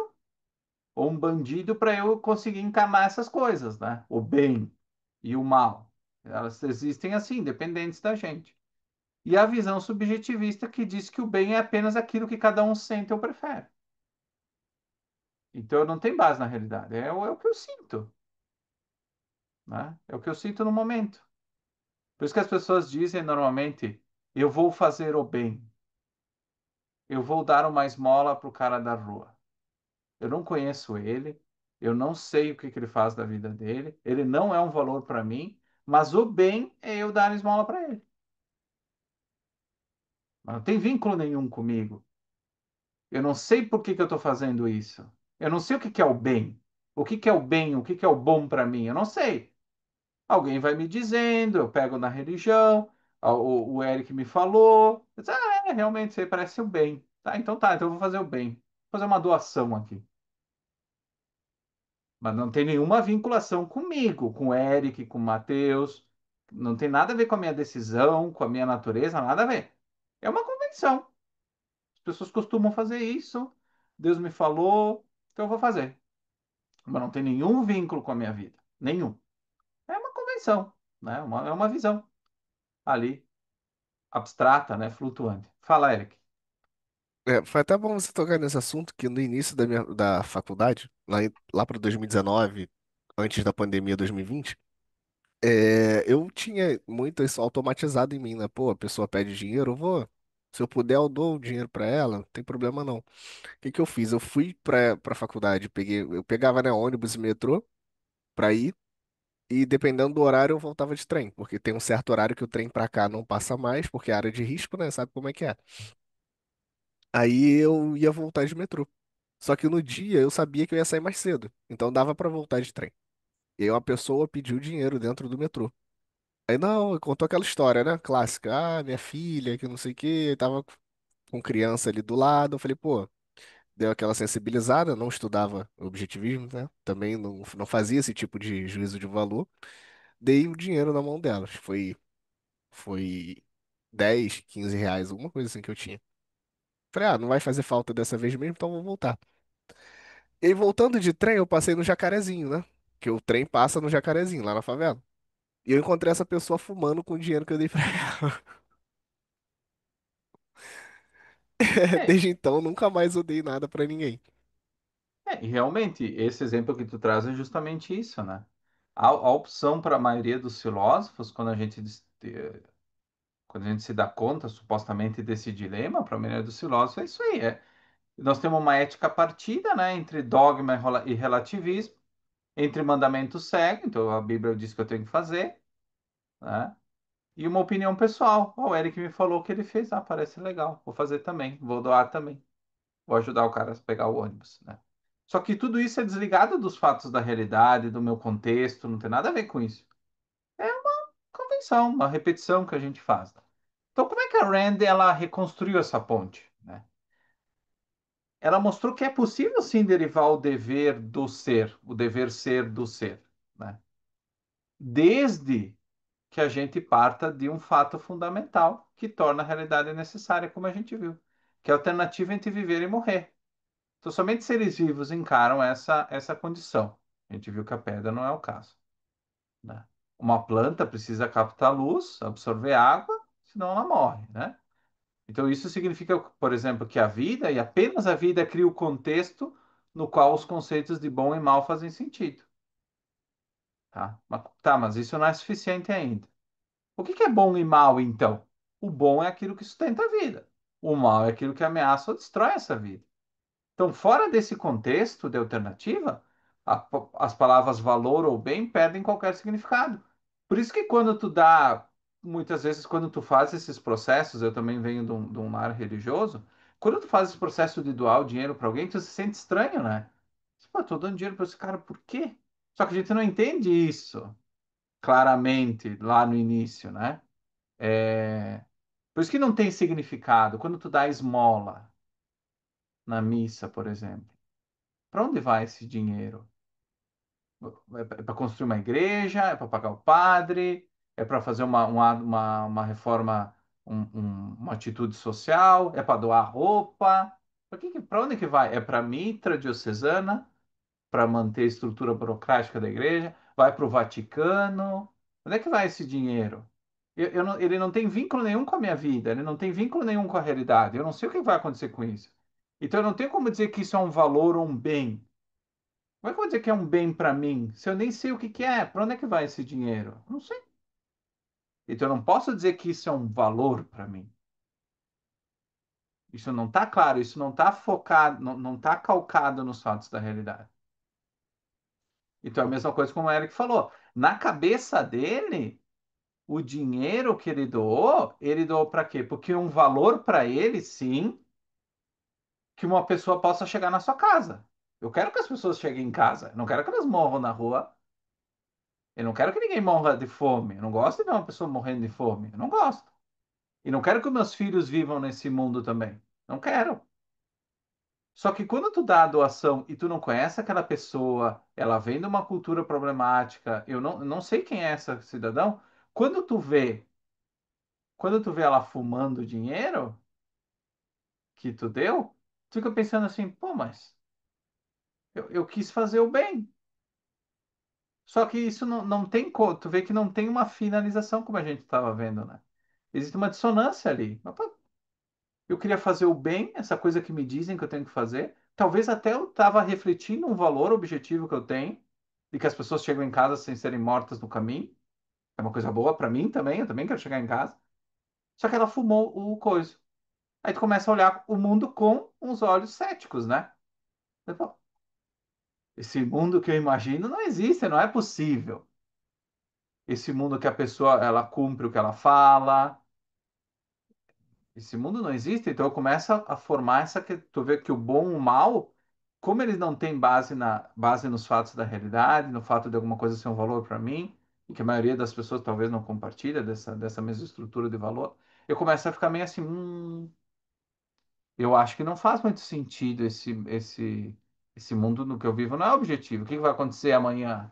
ou um bandido para eu conseguir encarnar essas coisas, né? O bem e o mal. Elas existem assim, independentes da gente. E a visão subjetivista que diz que o bem é apenas aquilo que cada um sente ou prefere. Então eu não tenho base na realidade, é o que eu sinto, né? É o que eu sinto no momento. Por isso que as pessoas dizem normalmente, eu vou fazer o bem, eu vou dar uma esmola para o cara da rua. Eu não conheço ele, eu não sei o que que ele faz da vida dele, ele não é um valor para mim, mas o bem é eu dar esmola para ele. Mas não tem vínculo nenhum comigo. Eu não sei por que que eu estou fazendo isso. Eu não sei o que que é o bem. O que que é o bem, o que que é o bom para mim. Eu não sei. Alguém vai me dizendo, eu pego na religião, o Eric me falou. Eu disse, realmente isso aí parece o bem. Tá, então eu vou fazer o bem. Vou fazer uma doação aqui. Mas não tem nenhuma vinculação comigo, com o Eric, com o Matheus. Não tem nada a ver com a minha decisão, com a minha natureza, nada a ver. É uma convenção. As pessoas costumam fazer isso. Deus me falou, então eu vou fazer. Mas não tem nenhum vínculo com a minha vida. Nenhum. É uma convenção, né? É uma visão ali, abstrata, né? Flutuante. Fala, Eric. Foi até bom você tocar nesse assunto, que no início da faculdade, lá para 2019, antes da pandemia 2020, eu tinha muito isso automatizado em mim, né? Pô, a pessoa pede dinheiro, eu vou. Se eu puder, eu dou o dinheiro pra ela, não tem problema não. O que que eu fiz? Eu fui pra faculdade, eu pegava, né, ônibus e metrô pra ir, e dependendo do horário eu voltava de trem, porque tem um certo horário que o trem pra cá não passa mais, porque é área de risco, né? Sabe como é que é? Aí eu ia voltar de metrô. Só que no dia eu sabia que eu ia sair mais cedo, então dava pra voltar de trem. E aí uma pessoa pediu dinheiro dentro do metrô. Aí não, contou aquela história, né? Clássica. Ah, minha filha, que não sei o quê, tava com criança ali do lado. Eu falei, pô, deu aquela sensibilizada, não estudava objetivismo, né? Também não fazia esse tipo de juízo de valor. Dei o dinheiro na mão delas. Foi 10, 15 reais, alguma coisa assim que eu tinha. Falei, não vai fazer falta dessa vez mesmo, então vou voltar. E aí, voltando de trem, eu passei no Jacarezinho, né? Que o trem passa no Jacarezinho, lá na favela. E eu encontrei essa pessoa fumando com o dinheiro que eu dei pra ela. É, Desde então, nunca mais eu dei nada pra ninguém. e realmente, esse exemplo que tu traz é justamente isso, né? A opção para a maioria dos filósofos, quando a gente se dá conta, supostamente, desse dilema, para a maioria dos filósofos, é isso aí. Nós temos uma ética partida, né, entre dogma e relativismo, entre mandamento cego, então a Bíblia diz que eu tenho que fazer, né? E uma opinião pessoal. O Eric me falou que ele fez, parece legal, vou fazer também, vou doar também, vou ajudar o cara a pegar o ônibus, né? Só que tudo isso é desligado dos fatos da realidade, do meu contexto, não tem nada a ver com isso. É uma convenção, uma repetição que a gente faz. Então, como é que a Rand ela reconstruiu essa ponte, né? Ela mostrou que é possível sim derivar o dever do ser, o dever ser do ser, né? Desde que a gente parta de um fato fundamental que torna a realidade necessária, como a gente viu, que é a alternativa entre viver e morrer. Então, somente seres vivos encaram essa condição. A gente viu que a pedra não é o caso, né? Uma planta precisa captar luz, absorver água, senão ela morre, né? Então, isso significa, por exemplo, que a vida, e apenas a vida, cria o contexto no qual os conceitos de bom e mal fazem sentido, tá? Mas isso não é suficiente ainda. O que que é bom e mal, então? O bom é aquilo que sustenta a vida. O mal é aquilo que ameaça ou destrói essa vida. Então, fora desse contexto de alternativa, as palavras valor ou bem perdem qualquer significado. Por isso que quando tu dá, muitas vezes quando tu faz esses processos, eu também venho de um lar religioso, quando tu faz esse processo de doar o dinheiro para alguém, tu se sente estranho, né? Pô, tô dando dinheiro para esse cara, por quê? Só que a gente não entende isso claramente lá no início, né? É... Por isso que não tem significado. Quando tu dá esmola na missa, por exemplo, para onde vai esse dinheiro? É para construir uma igreja? É para pagar o padre? É para fazer uma reforma, uma atitude social? É para doar roupa? Para onde que vai? É para a mitra diocesana? Para manter a estrutura burocrática da igreja? Vai para o Vaticano? Onde é que vai esse dinheiro? Ele não tem vínculo nenhum com a minha vida, ele não tem vínculo nenhum com a realidade. Eu não sei o que vai acontecer com isso. Então eu não tenho como dizer que isso é um valor ou um bem. Como é que eu vou dizer que é um bem para mim, se eu nem sei o que que é? Para onde é que vai esse dinheiro? Eu não sei. Então eu não posso dizer que isso é um valor para mim. Isso não está claro, isso não está focado, não está calcado nos fatos da realidade. Então é a mesma coisa como o Eric falou. Na cabeça dele, o dinheiro que ele doou para quê? Porque um valor para ele, sim, que uma pessoa possa chegar na sua casa. Eu quero que as pessoas cheguem em casa. Eu não quero que elas morram na rua. Eu não quero que ninguém morra de fome. Eu não gosto de ver uma pessoa morrendo de fome. Eu não gosto. E não quero que meus filhos vivam nesse mundo também. Não quero. Só que quando tu dá a doação e tu não conhece aquela pessoa, ela vem de uma cultura problemática, eu não sei quem é essa cidadão. Quando tu vê, quando tu vê ela fumando dinheiro que tu deu, tu fica pensando assim, pô, mas eu quis fazer o bem. Só que isso não tem, tu vê que não tem uma finalização como a gente estava vendo, né? Existe uma dissonância ali. Mas, pô, eu queria fazer o bem, essa coisa que me dizem que eu tenho que fazer. Talvez até eu estava refletindo um valor objetivo que eu tenho, de que as pessoas chegam em casa sem serem mortas no caminho. É uma coisa boa para mim também, eu também quero chegar em casa. Só que ela fumou o coisa. Aí tu começa a olhar o mundo com uns olhos céticos, né? Eu falo, esse mundo que eu imagino não existe, não é possível. Esse mundo que a pessoa ela cumpre o que ela fala, esse mundo não existe, então começa a formar essa que tu vê que o bom e o mal, como eles não têm base nos fatos da realidade, no fato de alguma coisa ser um valor para mim, e que a maioria das pessoas talvez não compartilha dessa mesma estrutura de valor, eu começo a ficar meio assim, eu acho que não faz muito sentido esse mundo no que eu vivo, não é objetivo. O que que vai acontecer amanhã?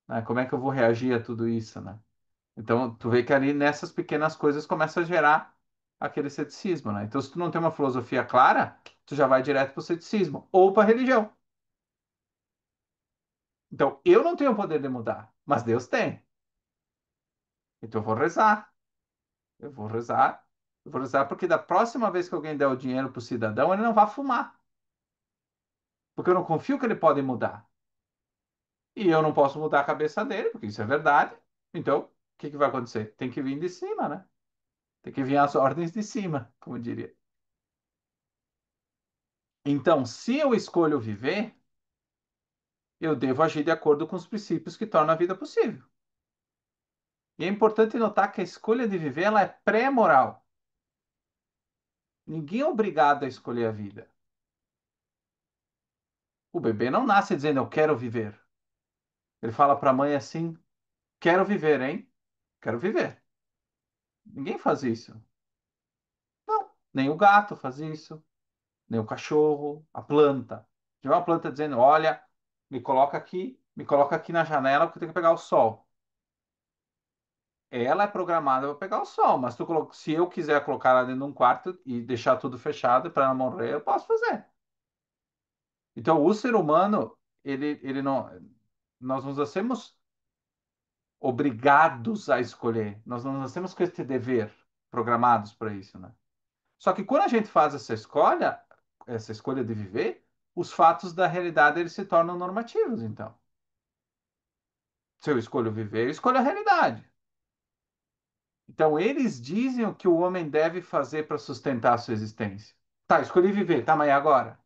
Né? Como é que eu vou reagir a tudo isso, né? Então, tu vê que ali nessas pequenas coisas começa a gerar aquele ceticismo, né? Então, se tu não tem uma filosofia clara, tu já vai direto para o ceticismo ou para a religião. Então, eu não tenho o poder de mudar, mas Deus tem. Então, eu vou rezar. Eu vou rezar. Eu vou rezar porque da próxima vez que alguém der o dinheiro para o cidadão, ele não vai fumar. Porque eu não confio que ele pode mudar. E eu não posso mudar a cabeça dele, porque isso é verdade. Então, o que que vai acontecer? Tem que vir de cima, né? Tem que vir as ordens de cima, como diria. Então, se eu escolho viver, eu devo agir de acordo com os princípios que tornam a vida possível. E é importante notar que a escolha de viver ela é pré-moral. Ninguém é obrigado a escolher a vida. O bebê não nasce dizendo eu quero viver. Ele fala para a mãe assim: quero viver, hein? Quero viver. Ninguém faz isso. Não, nem o gato faz isso, nem o cachorro, a planta. Tiver uma planta dizendo: olha, me coloca aqui na janela porque eu tenho que pegar o sol. Ela é programada para pegar o sol, mas se eu quiser colocar ela dentro de um quarto e deixar tudo fechado para ela morrer, eu posso fazer. Então, o ser humano, ele não, nós não nascemos obrigados a escolher. Nós não nascemos com esse dever, programados para isso, né? Só que quando a gente faz essa escolha de viver, os fatos da realidade eles se tornam normativos, então. Se eu escolho viver, eu escolho a realidade. Então, eles dizem o que o homem deve fazer para sustentar a sua existência. Tá, escolhi viver, tá, mas e agora?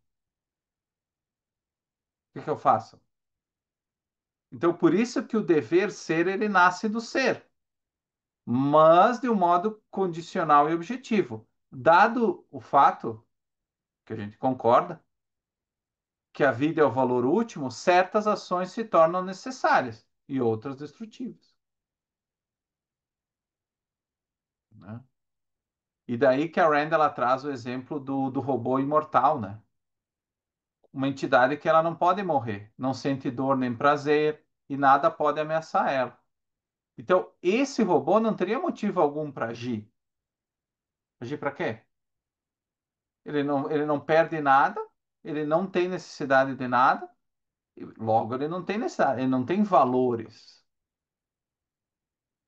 O que que eu faço? Então, por isso que o dever ser, ele nasce do ser, mas de um modo condicional e objetivo. Dado o fato, que a gente concorda, que a vida é o valor último, certas ações se tornam necessárias e outras destrutivas, né? E daí que a Rand ela traz o exemplo do robô imortal, né? Uma entidade que ela não pode morrer, não sente dor nem prazer e nada pode ameaçar ela. Então, esse robô não teria motivo algum para agir. Agir para quê? Ele não perde nada, ele não tem necessidade de nada, logo ele não tem necessidade, ele não tem valores.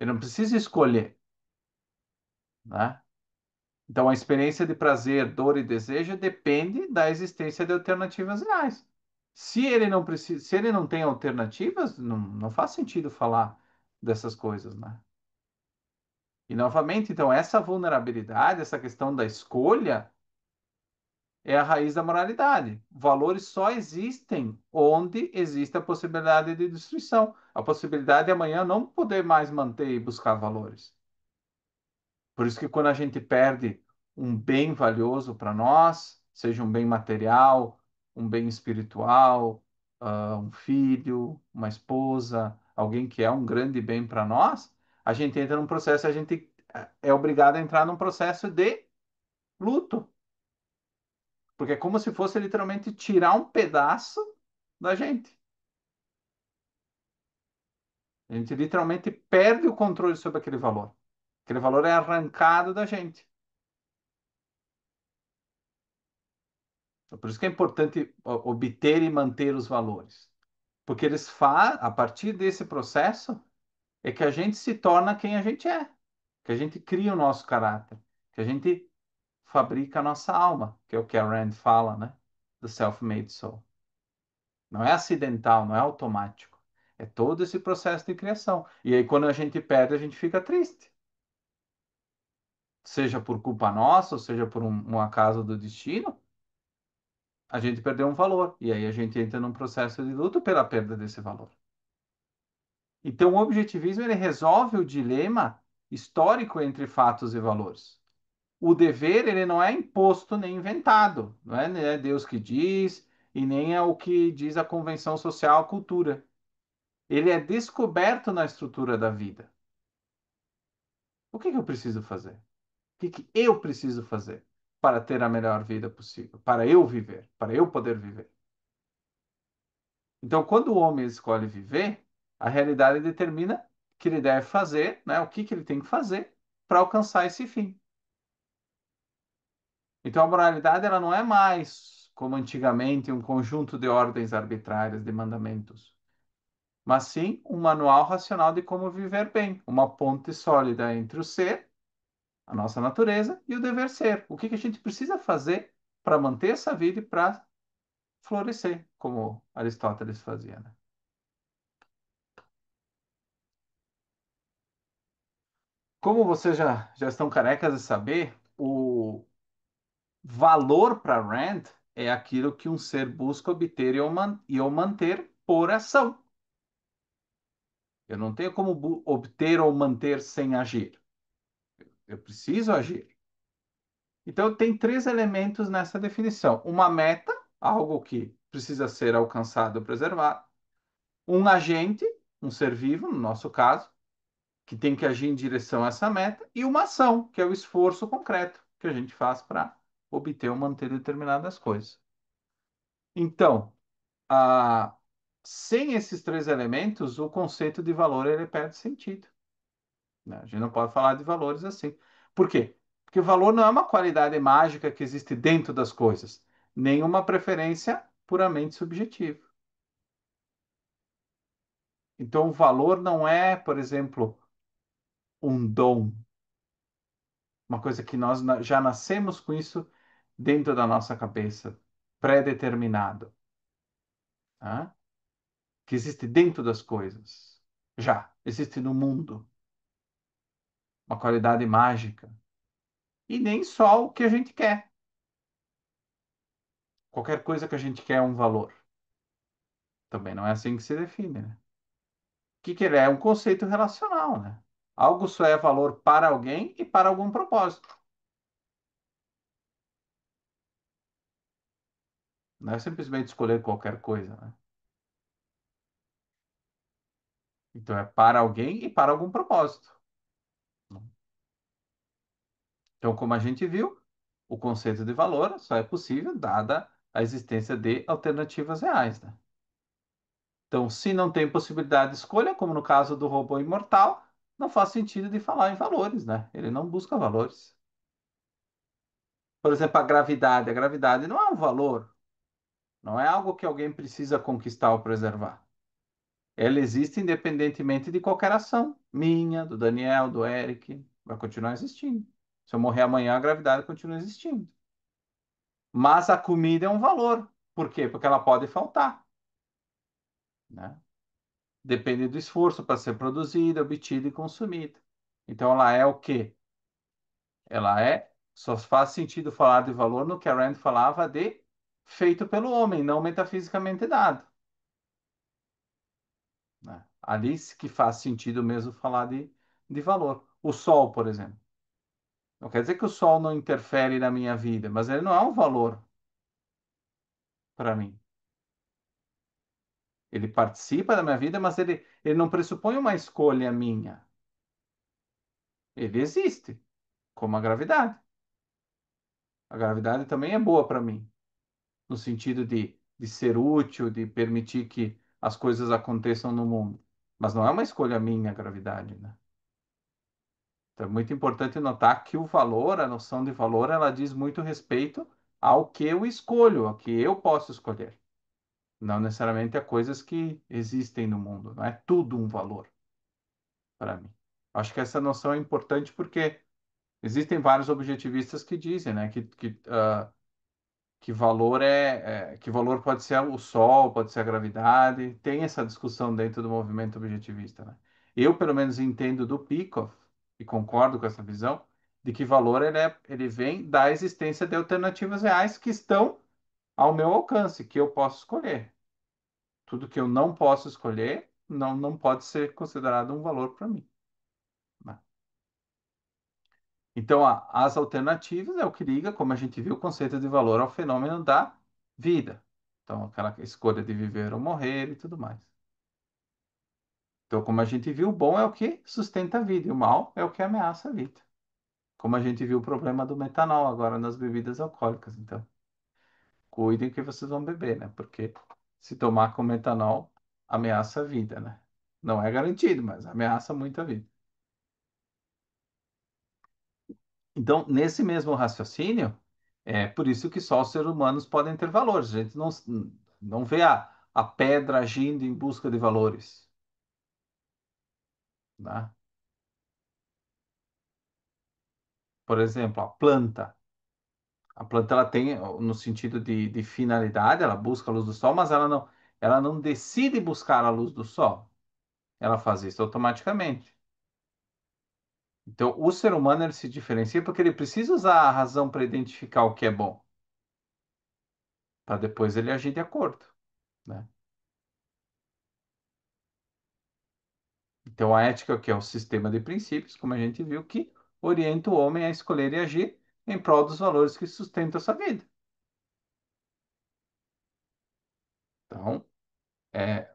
Ele não precisa escolher, né? Então, a experiência de prazer, dor e desejo depende da existência de alternativas reais. Se ele não precisa, se ele não tem alternativas, não faz sentido falar dessas coisas, né? E novamente, então, essa vulnerabilidade, essa questão da escolha, é a raiz da moralidade. Valores só existem onde existe a possibilidade de destruição, a possibilidade de amanhã não poder mais manter e buscar valores. Por isso que quando a gente perde um bem valioso para nós, seja um bem material, um bem espiritual, um filho, uma esposa, alguém que é um grande bem para nós, a gente entra num processo, a gente é obrigado a entrar num processo de luto, porque é como se fosse literalmente tirar um pedaço da gente. A gente literalmente perde o controle sobre aquele valor. Aquele valor é arrancado da gente. Por isso que é importante obter e manter os valores. Porque a partir desse processo, é que a gente se torna quem a gente é. Que a gente cria o nosso caráter. Que a gente fabrica a nossa alma, que é o que a Rand fala, né? Do self-made soul. Não é acidental, não é automático. É todo esse processo de criação. E aí, quando a gente perde, a gente fica triste. Seja por culpa nossa, ou seja por um acaso do destino, a gente perdeu um valor. E aí a gente entra num processo de luto pela perda desse valor. Então, o objetivismo ele resolve o dilema histórico entre fatos e valores. O dever ele não é imposto nem inventado, não é Deus que diz e nem é o que diz a convenção social, a cultura. Ele é descoberto na estrutura da vida. O que que eu preciso fazer? O que que eu preciso fazer para ter a melhor vida possível, para eu viver, para eu poder viver? Então, quando o homem escolhe viver, a realidade determina o que ele deve fazer, né? O que que ele tem que fazer para alcançar esse fim. Então, a moralidade ela não é mais, como antigamente, um conjunto de ordens arbitrárias, de mandamentos, mas sim um manual racional de como viver bem, uma ponte sólida entre o ser, a nossa natureza, e o dever ser. O que que a gente precisa fazer para manter essa vida e para florescer, como Aristóteles fazia, né? Como vocês já estão carecas de saber, o valor para Rand é aquilo que um ser busca obter ou manter por ação. Eu não tenho como obter ou manter sem agir. Eu preciso agir. Então, tem três elementos nessa definição. Uma meta, algo que precisa ser alcançado, preservado. Um agente, um ser vivo, no nosso caso, que tem que agir em direção a essa meta, e uma ação, que é o esforço concreto que a gente faz para obter ou manter determinadas coisas. Então, a... sem esses três elementos, o conceito de valor ele perde sentido, né? A gente não pode falar de valores assim. Por quê? Porque o valor não é uma qualidade mágica que existe dentro das coisas, nem uma preferência puramente subjetiva. Então, o valor não é, por exemplo, um dom, uma coisa que nós já nascemos com isso dentro da nossa cabeça, pré-determinado, tá? Que existe dentro das coisas, já existe no mundo, uma qualidade mágica. E nem só o que a gente quer. Qualquer coisa que a gente quer é um valor. Também não é assim que se define, né? O que que ele é? É um conceito relacional, né? Algo só é valor para alguém e para algum propósito. Não é simplesmente escolher qualquer coisa, né? Então é para alguém e para algum propósito. Então, como a gente viu, o conceito de valor só é possível dada a existência de alternativas reais, né? Então, se não tem possibilidade de escolha, como no caso do robô imortal, não faz sentido de falar em valores, né? Ele não busca valores. Por exemplo, a gravidade. A gravidade não é um valor, não é algo que alguém precisa conquistar ou preservar. Ela existe independentemente de qualquer ação, minha, do Daniel, do Eric, vai continuar existindo. Se eu morrer amanhã, a gravidade continua existindo. Mas a comida é um valor. Por quê? Porque ela pode faltar, né? Depende do esforço para ser produzida, obtida e consumida. Então, ela é o quê? Ela é. Só faz sentido falar de valor no que a Rand falava de feito pelo homem, não metafisicamente dado, né? Ali que faz sentido mesmo falar de valor. O sol, por exemplo. Não quer dizer que o sol não interfere na minha vida, mas ele não é um valor para mim. Ele participa da minha vida, mas ele não pressupõe uma escolha minha. Ele existe, como a gravidade. A gravidade também é boa para mim, no sentido de ser útil, de permitir que as coisas aconteçam no mundo. Mas não é uma escolha minha a gravidade, né? Então é muito importante notar que o valor, a noção de valor, ela diz muito respeito ao que eu escolho, ao que eu posso escolher. Não necessariamente a coisas que existem no mundo. Não é tudo um valor para mim. Acho que essa noção é importante porque existem vários objetivistas que dizem, né, que valor que valor pode ser o sol, pode ser a gravidade. Tem essa discussão dentro do movimento objetivista, né? Eu, pelo menos, entendo do Peikoff e concordo com essa visão de que valor ele vem da existência de alternativas reais que estão ao meu alcance, que eu posso escolher. Tudo que eu não posso escolher não pode ser considerado um valor para mim, né? Então, as alternativas é o que liga, como a gente viu, o conceito de valor ao fenômeno da vida. Então, aquela escolha de viver ou morrer e tudo mais. Então, como a gente viu, o bom é o que sustenta a vida e o mal é o que ameaça a vida. Como a gente viu o problema do metanol agora nas bebidas alcoólicas. Então, cuidem que vocês vão beber, né? Porque se tomar com metanol, ameaça a vida, né? Não é garantido, mas ameaça muito a vida. Então, nesse mesmo raciocínio, é por isso que só os seres humanos podem ter valores. A gente não vê a pedra agindo em busca de valores, né? Por exemplo, a planta. A planta ela tem, no sentido de finalidade, ela busca a luz do sol, mas ela não decide buscar a luz do sol. Ela faz isso automaticamente. Então, o ser humano ele se diferencia porque ele precisa usar a razão para identificar o que é bom, para depois ele agir de acordo, né? Então, a ética, que é o sistema de princípios, como a gente viu, que orienta o homem a escolher e agir em prol dos valores que sustentam essa vida. Então,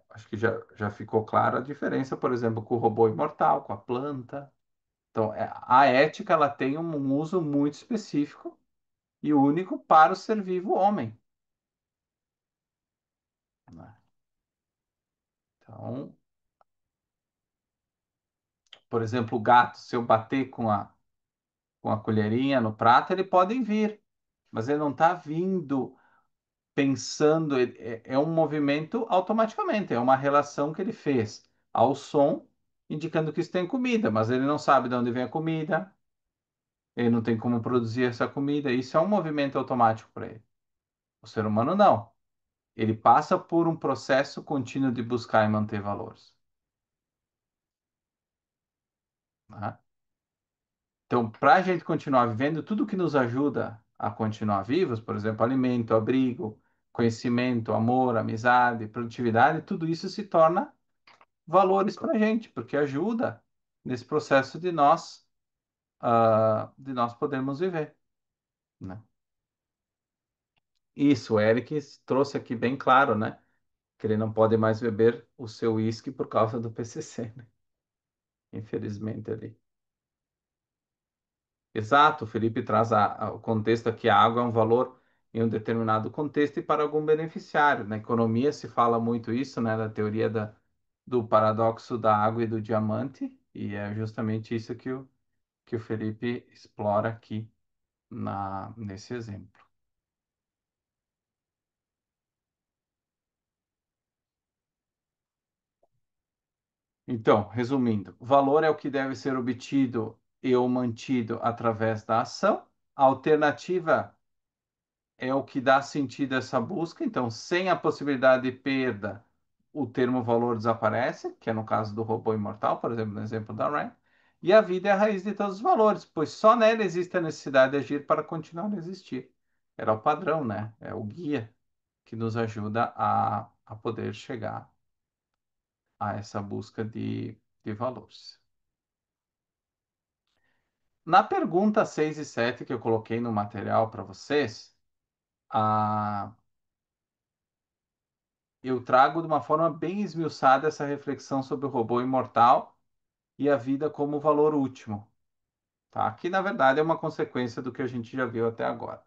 acho que já ficou clara a diferença, por exemplo, com o robô imortal, com a planta. Então, a ética ela tem um uso muito específico e único para o ser vivo homem, né? Então, por exemplo, o gato, se eu bater com a colherinha no prato, ele pode vir, mas ele não está vindo pensando, é um movimento automaticamente, é uma relação que ele fez ao som, indicando que isso tem comida, mas ele não sabe de onde vem a comida, ele não tem como produzir essa comida, isso é um movimento automático para ele. O ser humano não. Ele passa por um processo contínuo de buscar e manter valores, né? Então, para a gente continuar vivendo, tudo que nos ajuda a continuar vivos, por exemplo, alimento, abrigo, conhecimento, amor, amizade, produtividade, tudo isso se torna valores para a gente, porque ajuda nesse processo de nós podermos viver, né? Isso, o Eric trouxe aqui bem claro, né? Que ele não pode mais beber o seu uísque por causa do PCC, né? Infelizmente ali. Exato, o Felipe traz o contexto aqui, a água é um valor em um determinado contexto e para algum beneficiário. Na economia se fala muito isso, né, da teoria do paradoxo da água e do diamante, e é justamente isso que o Felipe explora aqui nesse exemplo. Então, resumindo, valor é o que deve ser obtido e ou mantido através da ação. A alternativa é o que dá sentido a essa busca. Então, sem a possibilidade de perda, o termo valor desaparece, que é no caso do robô imortal, por exemplo, no exemplo da Rand. E a vida é a raiz de todos os valores, pois só nela existe a necessidade de agir para continuar a existir. Era o padrão, né? É o guia que nos ajuda a poder chegar a essa busca de valores. Na pergunta 6 e 7 que eu coloquei no material para vocês, a eu trago de uma forma bem esmiuçada essa reflexão sobre o robô imortal e a vida como valor último, tá? Que na verdade é uma consequência do que a gente já viu até agora.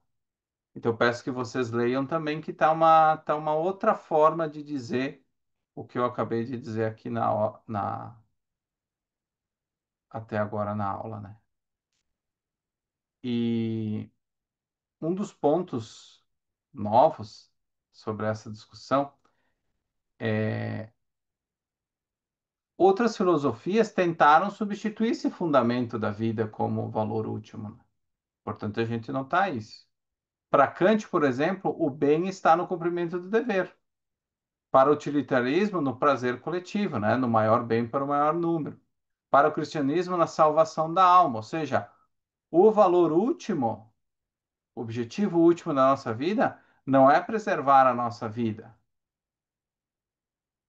Então eu peço que vocês leiam também que tá uma outra forma de dizer o que eu acabei de dizer aqui até agora na aula, né? E um dos pontos novos sobre essa discussão é outras filosofias tentaram substituir esse fundamento da vida como valor último, né? Portanto, a gente não está isso. Para Kant, por exemplo, o bem está no cumprimento do dever. Para o utilitarismo, no prazer coletivo, né? No maior bem para o maior número. Para o cristianismo, na salvação da alma. Ou seja, o valor último, o objetivo último da nossa vida, não é preservar a nossa vida.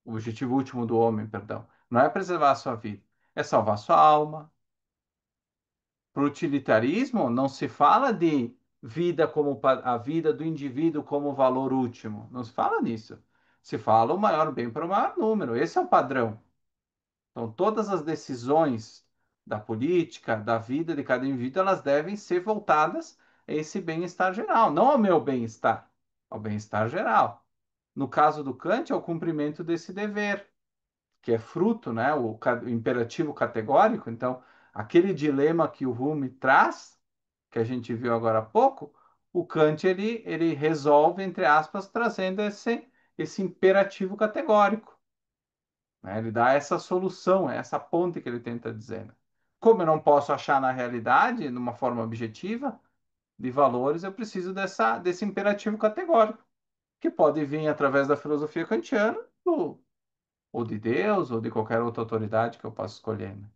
O objetivo último do homem, perdão. Não é preservar a sua vida. É salvar a sua alma. Para o utilitarismo, não se fala de vida como a vida do indivíduo como valor último. Não se fala nisso. Se fala o maior bem para o maior número. Esse é o padrão. Então, todas as decisões da política, da vida de cada indivíduo, elas devem ser voltadas a esse bem-estar geral, não ao meu bem-estar, ao bem-estar geral. No caso do Kant, é o cumprimento desse dever, que é fruto, né, o imperativo categórico. Então, aquele dilema que o Rumi traz, que a gente viu agora há pouco, o Kant ele resolve, entre aspas, trazendo esse imperativo categórico, né? Ele dá essa solução, essa ponte que ele tenta dizer, né? Como eu não posso achar na realidade, numa forma objetiva, de valores, eu preciso desse imperativo categórico, que pode vir através da filosofia kantiana, ou de Deus, ou de qualquer outra autoridade que eu possa escolher, né?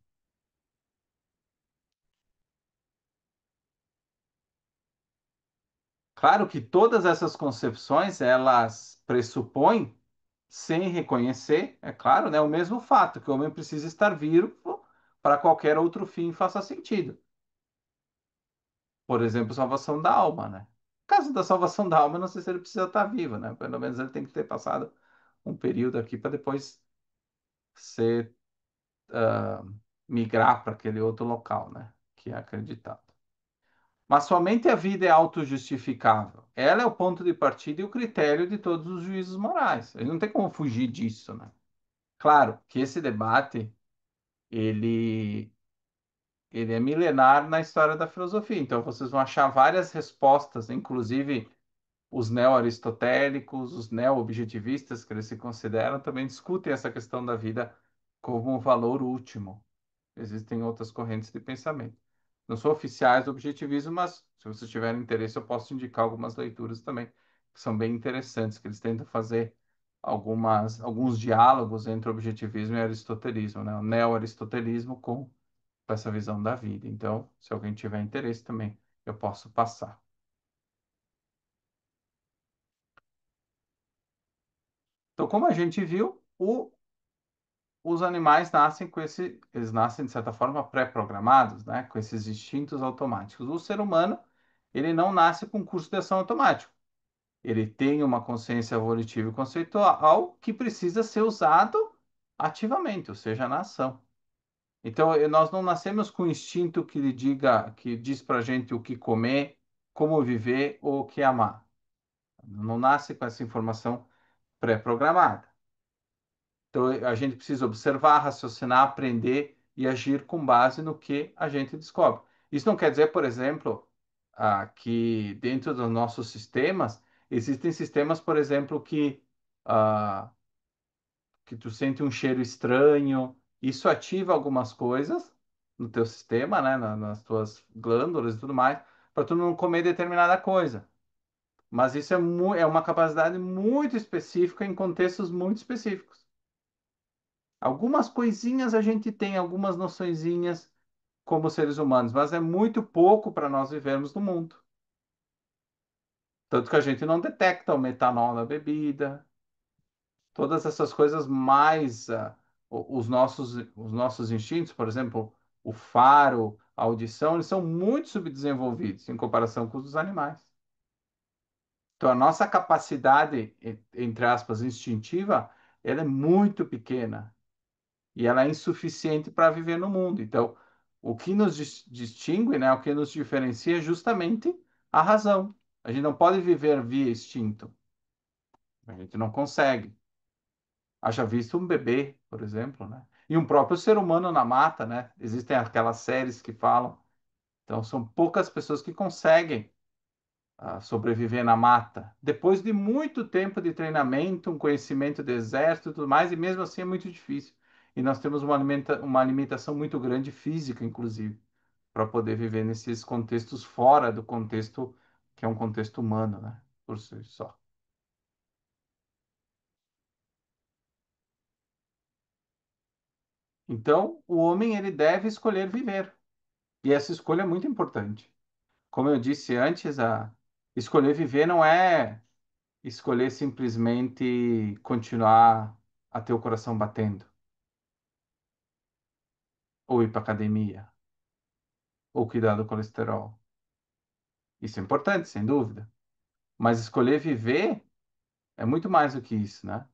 Claro que todas essas concepções, elas pressupõem, sem reconhecer, é claro, né, o mesmo fato, que o homem precisa estar vivo para qualquer outro fim faça sentido. Por exemplo, salvação da alma, né? No caso da salvação da alma, eu não sei se ele precisa estar vivo, né? Pelo menos ele tem que ter passado um período aqui para depois ser migrar para aquele outro local, né? Que é acreditado. Mas somente a vida é autojustificável. Ela é o ponto de partida e o critério de todos os juízos morais. Ele não tem como fugir disso, né? Claro que esse debate ele ele é milenar na história da filosofia. Então vocês vão achar várias respostas, inclusive os neo-aristotélicos, os neo-objetivistas, que eles se consideram, também discutem essa questão da vida como um valor último. Existem outras correntes de pensamento. Não são oficiais do objetivismo, mas se vocês tiverem interesse, eu posso indicar algumas leituras também, que são bem interessantes, que eles tentam fazer alguns diálogos entre o objetivismo e o aristotelismo, né? O neo-aristotelismo com essa visão da vida. Então, se alguém tiver interesse também, eu posso passar. Então, como a gente viu, os animais nascem eles nascem de certa forma pré-programados, né, com esses instintos automáticos. O ser humano, ele não nasce com curso de ação automático. Ele tem uma consciência volitiva e conceitual que precisa ser usado ativamente, ou seja, na ação. Então, nós não nascemos com um instinto que lhe diga, que diz para a gente o que comer, como viver ou o que amar. Não nasce com essa informação pré-programada. Então, a gente precisa observar, raciocinar, aprender e agir com base no que a gente descobre. Isso não quer dizer, por exemplo, que dentro dos nossos sistemas, existem sistemas, por exemplo, ah, que tu sente um cheiro estranho, isso ativa algumas coisas no teu sistema, né, nas tuas glândulas e tudo mais, para tu não comer determinada coisa. Mas isso é uma capacidade muito específica em contextos muito específicos. Algumas coisinhas a gente tem, algumas noçõezinhas como seres humanos, mas é muito pouco para nós vivermos no mundo. Tanto que a gente não detecta o metanol na bebida, todas essas coisas mais os nossos instintos, por exemplo, o faro, a audição, eles são muito subdesenvolvidos em comparação com os dos animais. Então, a nossa capacidade, entre aspas, instintiva, ela é muito pequena e ela é insuficiente para viver no mundo. Então, o que nos distingue, né, o que nos diferencia é justamente a razão. A gente não pode viver via instinto. A gente não consegue. Haja visto um bebê, por exemplo, né? E um próprio ser humano na mata, né? Existem aquelas séries que falam. Então, são poucas pessoas que conseguem sobreviver na mata. Depois de muito tempo de treinamento, um conhecimento do exército e tudo mais, e mesmo assim é muito difícil. E nós temos uma limitação muito grande física, inclusive, para poder viver nesses contextos fora do contexto que é um contexto humano, né? Por si só. Então, o homem ele deve escolher viver. E essa escolha é muito importante. Como eu disse antes, escolher viver não é escolher simplesmente continuar a ter o coração batendo, ou ir para academia, ou cuidar do colesterol. Isso é importante, sem dúvida. Mas escolher viver é muito mais do que isso, né?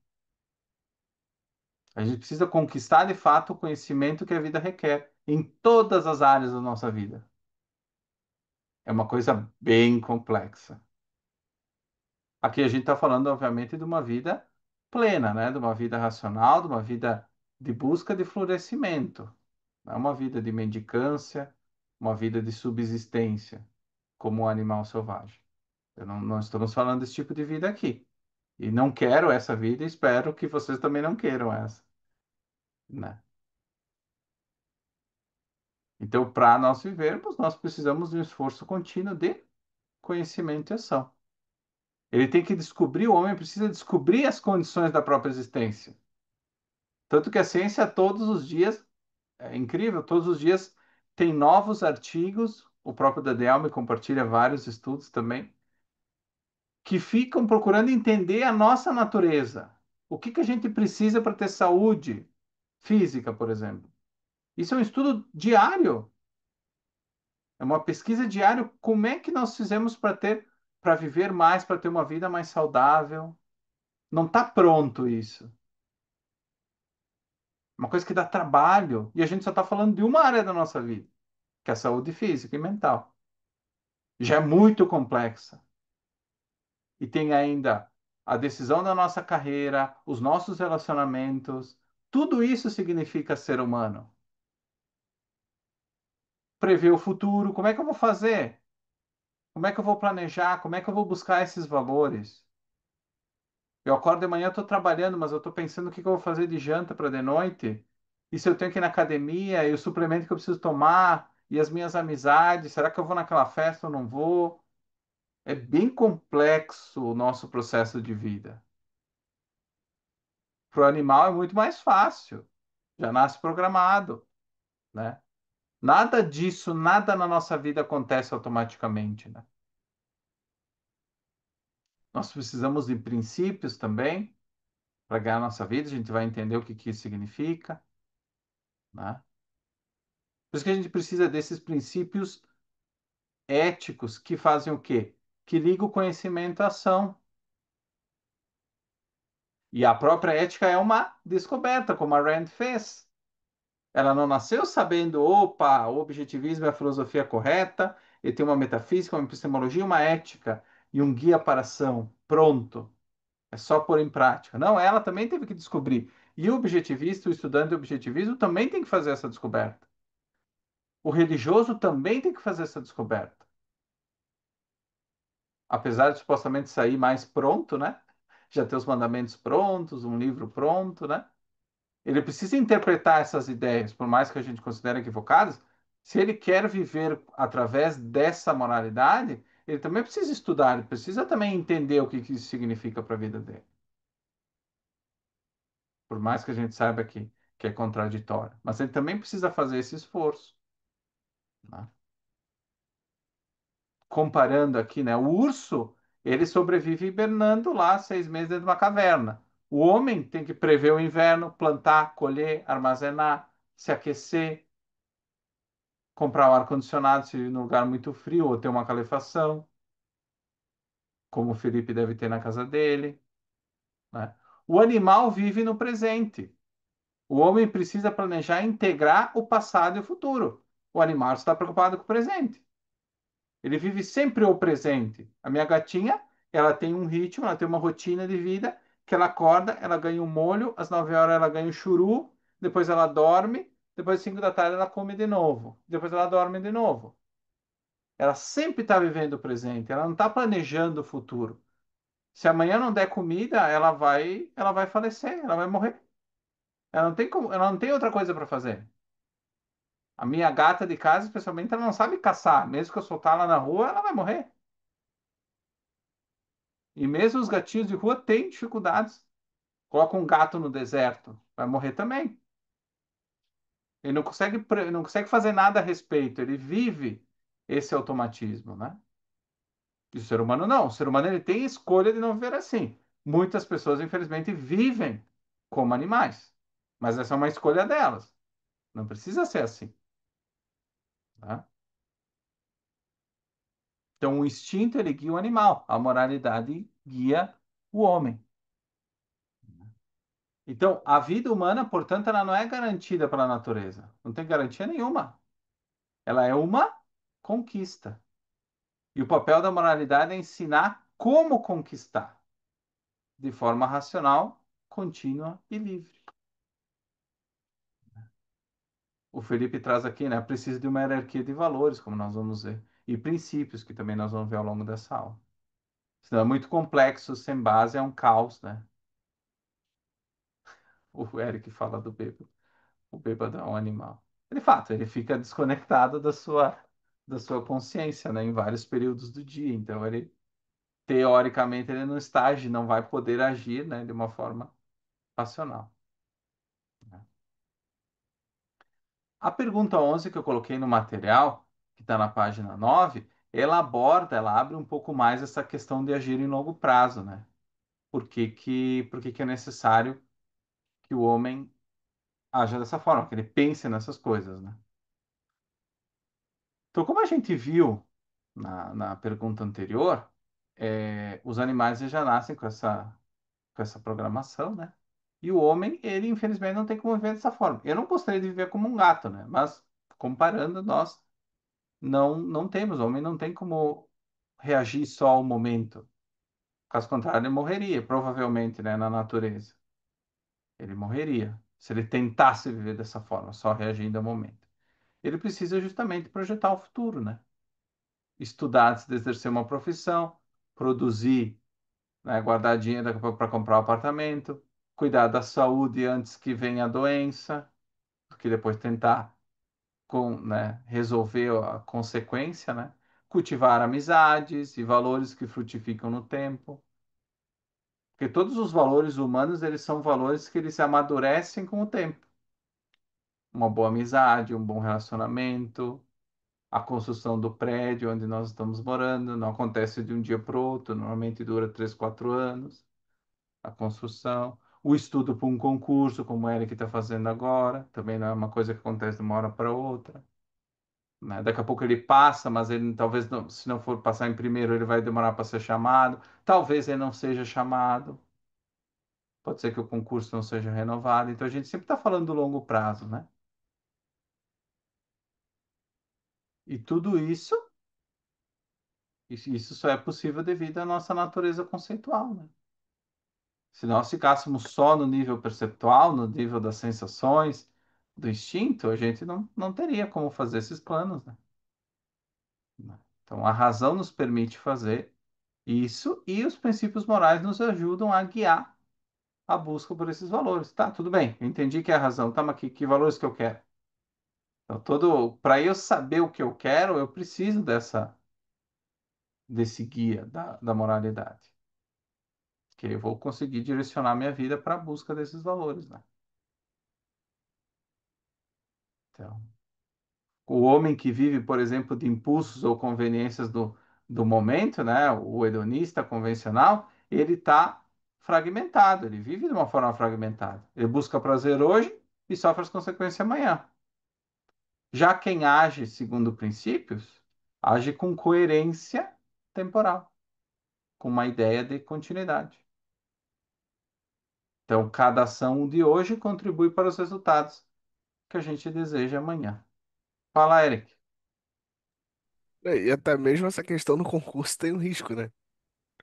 A gente precisa conquistar de fato o conhecimento que a vida requer em todas as áreas da nossa vida. É uma coisa bem complexa. Aqui a gente está falando, obviamente, de uma vida plena, né? De uma vida racional, de uma vida de busca de florescimento. Não é uma vida de mendicância, uma vida de subsistência, como um animal selvagem. Não estamos falando desse tipo de vida aqui. E não quero essa vida e espero que vocês também não queiram essa, né? Então, para nós vivermos, nós precisamos de um esforço contínuo de conhecimento e ação. Ele tem que descobrir, o homem precisa descobrir as condições da própria existência. Tanto que a ciência todos os dias, é incrível, todos os dias tem novos artigos, o próprio Daniel me compartilha vários estudos também, que ficam procurando entender a nossa natureza. O que que a gente precisa para ter saúde física, por exemplo. Isso é um estudo diário, é uma pesquisa diária. Como é que nós fizemos para viver mais, para ter uma vida mais saudável? Não está pronto isso. Uma coisa que dá trabalho. E a gente só está falando de uma área da nossa vida, que é a saúde física e mental. Já é muito complexa. E tem ainda a decisão da nossa carreira, os nossos relacionamentos. Tudo isso significa ser humano. Prever o futuro, como é que eu vou fazer? Como é que eu vou planejar? Como é que eu vou buscar esses valores? Eu acordo de manhã, estou trabalhando, mas eu estou pensando o que que eu vou fazer de janta para de noite. E se eu tenho que ir na academia, e o suplemento que eu preciso tomar, e as minhas amizades, será que eu vou naquela festa ou não vou? É bem complexo o nosso processo de vida. Para o animal é muito mais fácil, já nasce programado, né? Nada disso, nada na nossa vida acontece automaticamente, né? Nós precisamos de princípios também para ganhar a nossa vida, a gente vai entender o que que isso significa, né? Por isso que a gente precisa desses princípios éticos que fazem o quê? Que ligam o conhecimento à ação. E a própria ética é uma descoberta, como a Rand fez. Ela não nasceu sabendo, opa, o objetivismo é a filosofia correta, e tem uma metafísica, uma epistemologia, uma ética e um guia para a ação. Pronto. É só pôr em prática. Não, ela também teve que descobrir. E o objetivista, o estudante de objetivismo, também tem que fazer essa descoberta. O religioso também tem que fazer essa descoberta. Apesar de supostamente sair mais pronto, né? Já ter os mandamentos prontos, um livro pronto, né? Ele precisa interpretar essas ideias, por mais que a gente considere equivocadas. Se ele quer viver através dessa moralidade, ele também precisa estudar, ele precisa também entender o que que isso significa para a vida dele. Por mais que a gente saiba que é contraditório. Mas ele também precisa fazer esse esforço, né? Comparando aqui, né? O urso, ele sobrevive hibernando lá 6 meses dentro de uma caverna. O homem tem que prever o inverno, plantar, colher, armazenar, se aquecer, comprar um ar-condicionado se vive num lugar muito frio ou ter uma calefação, como o Felipe deve ter na casa dele, né? O animal vive no presente. O homem precisa planejar e integrar o passado e o futuro. O animal está preocupado com o presente. Ele vive sempre o presente. A minha gatinha, ela tem um ritmo, ela tem uma rotina de vida que ela acorda, ela ganha um molho, às 9 horas ela ganha um churu, depois ela dorme, depois às 5 da tarde ela come de novo, depois ela dorme de novo. Ela sempre está vivendo o presente, ela não está planejando o futuro. Se amanhã não der comida, ela vai falecer, ela vai morrer. Ela não tem como, ela não tem outra coisa para fazer. A minha gata de casa, especialmente, ela não sabe caçar. Mesmo que eu soltar ela na rua, ela vai morrer. E mesmo os gatinhos de rua têm dificuldades. Coloca um gato no deserto, vai morrer também. Ele não consegue, não consegue fazer nada a respeito. Ele vive esse automatismo, né? E o ser humano não. O ser humano ele tem escolha de não viver assim. Muitas pessoas, infelizmente, vivem como animais. Mas essa é uma escolha delas. Não precisa ser assim, tá? Então, o instinto ele guia o animal, a moralidade guia o homem. Então, a vida humana, portanto, ela não é garantida pela natureza. Não tem garantia nenhuma. Ela é uma conquista. E o papel da moralidade é ensinar como conquistar de forma racional, contínua e livre. O Felipe traz aqui, né? Precisa de uma hierarquia de valores, como nós vamos ver, e princípios, que também nós vamos ver ao longo dessa aula. Senão é muito complexo, sem base, é um caos, né? O Eric fala do bêbado. O bêbado é um animal. De fato, ele fica desconectado da sua consciência, né? Em vários períodos do dia. Então, ele, teoricamente, ele não está agindo, não vai poder agir, né? De uma forma racional, né? A pergunta 11 que eu coloquei no material, que está na página 9, ela aborda, ela abre um pouco mais essa questão de agir em longo prazo, né? Por que que é necessário que o homem haja dessa forma, que ele pense nessas coisas, né? Então, como a gente viu na pergunta anterior, os animais já nascem com essa com essa programação, né? E o homem, ele infelizmente não tem como viver dessa forma. Eu não gostaria de viver como um gato, né? Mas comparando, nós não temos. O homem não tem como reagir só ao momento. Caso contrário, ele morreria, provavelmente, né, na natureza. Ele morreria se ele tentasse viver dessa forma, só reagindo ao momento. Ele precisa justamente projetar o futuro, né? Estudar antes de exercer uma profissão, produzir, né, guardar dinheiro para comprar um apartamento, cuidar da saúde antes que venha a doença, porque depois tentar né, resolver a consequência, né? Cultivar amizades e valores que frutificam no tempo. Porque todos os valores humanos, eles são valores que eles se amadurecem com o tempo. Uma boa amizade, um bom relacionamento, a construção do prédio onde nós estamos morando, não acontece de um dia para o outro, normalmente dura 3, 4 anos, a construção. O estudo para um concurso, como o Eric está fazendo agora, também não é uma coisa que acontece de uma hora para outra, né? Daqui a pouco ele passa, mas ele talvez, não, se não for passar em primeiro, ele vai demorar para ser chamado. Talvez ele não seja chamado. Pode ser que o concurso não seja renovado. Então a gente sempre está falando do longo prazo, né? E tudo isso só é possível devido à nossa natureza conceitual, né? Se nós ficássemos só no nível perceptual, no nível das sensações, do instinto, a gente não teria como fazer esses planos, né? Então a razão nos permite fazer isso e os princípios morais nos ajudam a guiar a busca por esses valores. Tá, tudo bem, eu entendi que é a razão. Tá, mas que valores que eu quero? Então, para eu saber o que eu quero, eu preciso desse guia da moralidade. Que eu vou conseguir direcionar minha vida para a busca desses valores, né? Então, o homem que vive, por exemplo, de impulsos ou conveniências do momento, né? O hedonista convencional, ele está fragmentado, ele vive de uma forma fragmentada. Ele busca prazer hoje e sofre as consequências amanhã. Já quem age segundo princípios, age com coerência temporal, com uma ideia de continuidade. Então, cada ação de hoje contribui para os resultados que a gente deseja amanhã. Fala, Eric. E até mesmo essa questão do concurso tem um risco, né?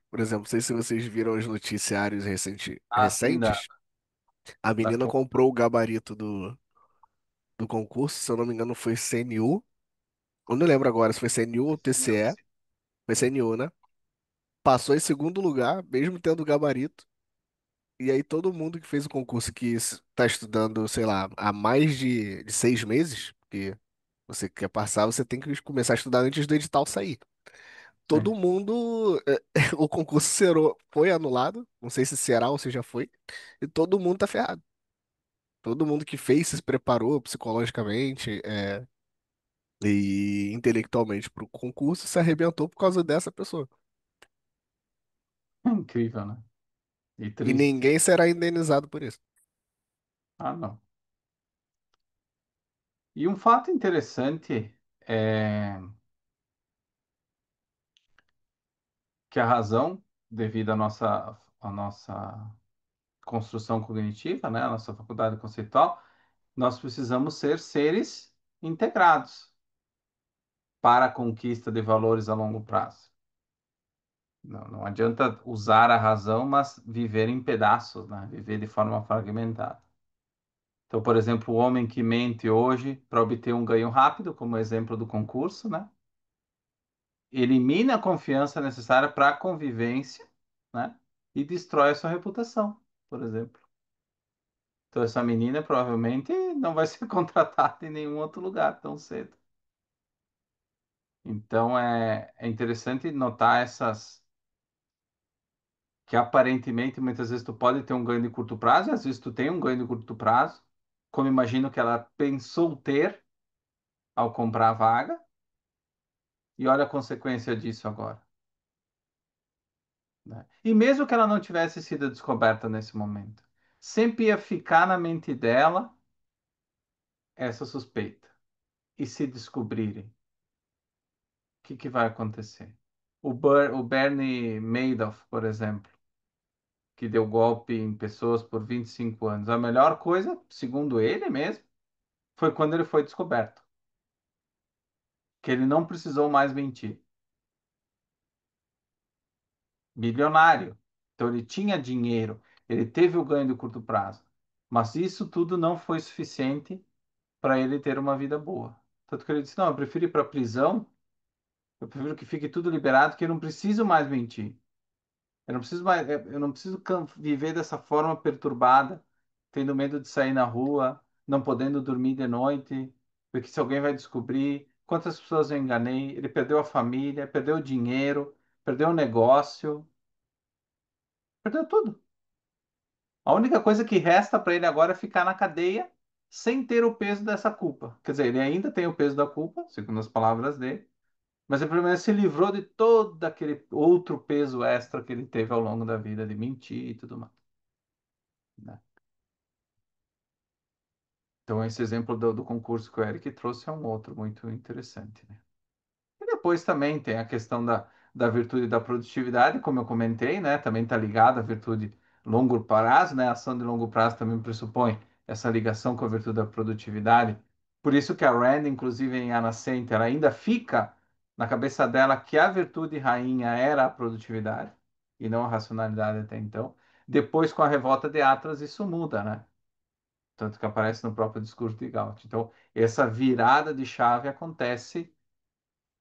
Por exemplo, não sei se vocês viram os noticiários Assim, recentes. A da menina comprou o gabarito do concurso, se eu não me engano, foi CNU. Eu não lembro agora se foi CNU ou TCE. Foi CNU, né? Passou em segundo lugar, mesmo tendo o gabarito. E aí todo mundo que fez o concurso que está estudando, sei lá, há mais de 6 meses, porque você quer passar, você tem que começar a estudar antes do edital sair. Sim. Todo mundo, o concurso foi anulado, não sei se será ou se já foi, e todo mundo tá ferrado. Todo mundo que fez se preparou psicologicamente, e intelectualmente para o concurso se arrebentou por causa dessa pessoa. É incrível, né? E E triste. ninguém será indenizado por isso. Ah, não. E um fato interessante é que a razão, devido à nossa construção cognitiva, né, a nossa faculdade conceitual, nós precisamos ser seres integrados para a conquista de valores a longo prazo. Não adianta usar a razão, mas viver em pedaços, né? Viver de forma fragmentada. Então, por exemplo, o homem que mente hoje para obter um ganho rápido, como exemplo do concurso, né? Elimina a confiança necessária para a convivência, né? E destrói a sua reputação, por exemplo. Então, essa menina provavelmente não vai ser contratada em nenhum outro lugar tão cedo. Então, é interessante notar que aparentemente muitas vezes tu pode ter um ganho de curto prazo, e às vezes tu tem um ganho de curto prazo, como imagino que ela pensou ter ao comprar a vaga, e olha a consequência disso agora, né? E mesmo que ela não tivesse sido descoberta nesse momento, sempre ia ficar na mente dela essa suspeita. E se descobrirem, o que vai acontecer? O Bernie Madoff, por exemplo, que deu golpe em pessoas por 25 anos. A melhor coisa, segundo ele mesmo, foi quando ele foi descoberto, que ele não precisou mais mentir. Bilionário. Então ele tinha dinheiro, ele teve o ganho de curto prazo. Mas isso tudo não foi suficiente para ele ter uma vida boa. Tanto que ele disse: não, eu prefiro ir para a prisão, eu prefiro que fique tudo liberado, que eu não preciso mais mentir. Eu não preciso mais, eu não preciso viver dessa forma perturbada, tendo medo de sair na rua, não podendo dormir de noite, porque se alguém vai descobrir quantas pessoas eu enganei, ele perdeu a família, perdeu o dinheiro, perdeu o negócio, perdeu tudo. A única coisa que resta para ele agora é ficar na cadeia sem ter o peso dessa culpa. Quer dizer, ele ainda tem o peso da culpa, segundo as palavras dele, mas ele pelo menos se livrou de todo aquele outro peso extra que ele teve ao longo da vida, de mentir e tudo mais, né? Então, esse exemplo do concurso que o Eric trouxe é um outro muito interessante, né? E depois também tem a questão da virtude da produtividade, como eu comentei, né? Também está ligada à virtude longo prazo, né? A ação de longo prazo também pressupõe essa ligação com a virtude da produtividade. Por isso que a Rand, inclusive em A Nascente, ela ainda fica na cabeça dela que a virtude rainha era a produtividade e não a racionalidade até então. Depois, com a revolta de Atlas, isso muda, né? Tanto que aparece no próprio discurso de Gauss. Então, essa virada de chave acontece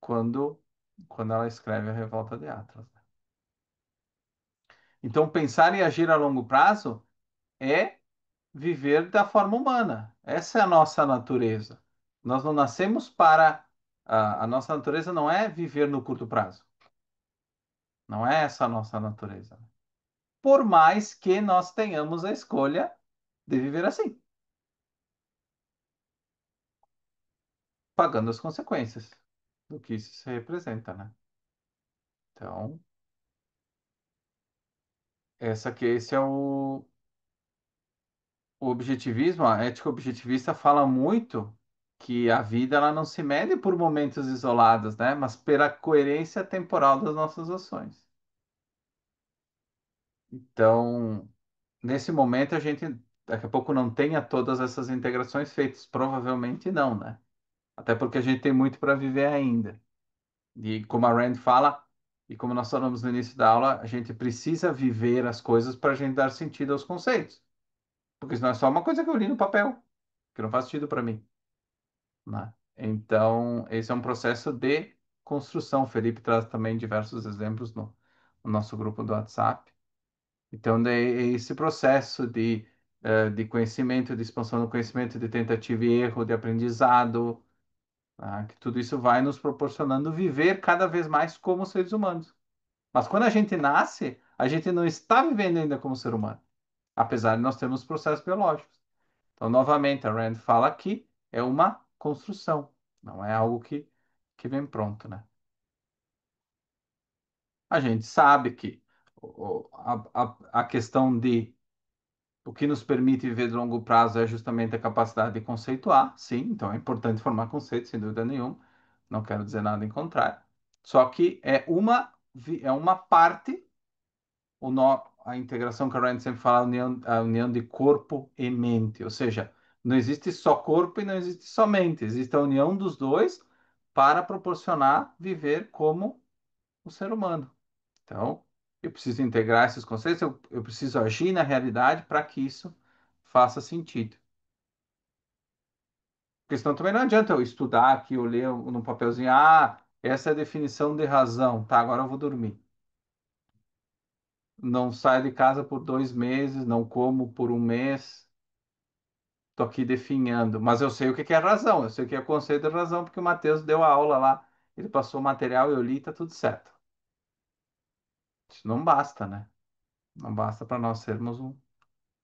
quando, quando ela escreve a Revolta de Atlas. Então, pensar e agir a longo prazo é viver da forma humana. Essa é a nossa natureza. Nós não nascemos para. A nossa natureza não é viver no curto prazo. Não é essa a nossa natureza. Por mais que nós tenhamos a escolha de viver assim, pagando as consequências do que isso se representa, né? Então, esse é o objetivismo, a ética objetivista fala muito que a vida ela não se mede por momentos isolados, né? Mas pela coerência temporal das nossas ações. Então, nesse momento a gente daqui a pouco não tenha todas essas integrações feitas, provavelmente não, né? Até porque a gente tem muito para viver ainda. E como a Rand fala, e como nós falamos no início da aula, a gente precisa viver as coisas para a gente dar sentido aos conceitos. Porque senão é só uma coisa que eu li no papel, que não faz sentido para mim, né? Então, esse é um processo de construção. O Felipe traz também diversos exemplos no nosso grupo do WhatsApp. Então, é esse processo de conhecimento, de expansão do conhecimento, de tentativa e erro, de aprendizado, tá? Que tudo isso vai nos proporcionando viver cada vez mais como seres humanos. Mas quando a gente nasce, a gente não está vivendo ainda como ser humano, apesar de nós termos processos biológicos. Então, novamente, a Rand fala que é uma construção, não é algo que vem pronto, né? A gente sabe que a questão de o que nos permite viver de longo prazo é justamente a capacidade de conceituar, sim, então é importante formar conceitos, sem dúvida nenhuma, não quero dizer nada em contrário. Só que é uma parte a integração que a Rand sempre fala, a união de corpo e mente. Ou seja, não existe só corpo e não existe só mente. Existe a união dos dois para proporcionar viver como o ser humano. Então, eu preciso integrar esses conceitos, eu preciso agir na realidade para que isso faça sentido. Porque senão também não adianta eu estudar aqui, eu ler no papelzinho, essa é a definição de razão, tá, agora eu vou dormir. Não saio de casa por 2 meses, não como por um mês. Estou aqui definhando, mas eu sei o que que é razão, eu sei o que é o conceito de razão, porque o Matheus deu a aula lá, ele passou o material, eu li, tá tudo certo. Isso não basta, né? Não basta para nós sermos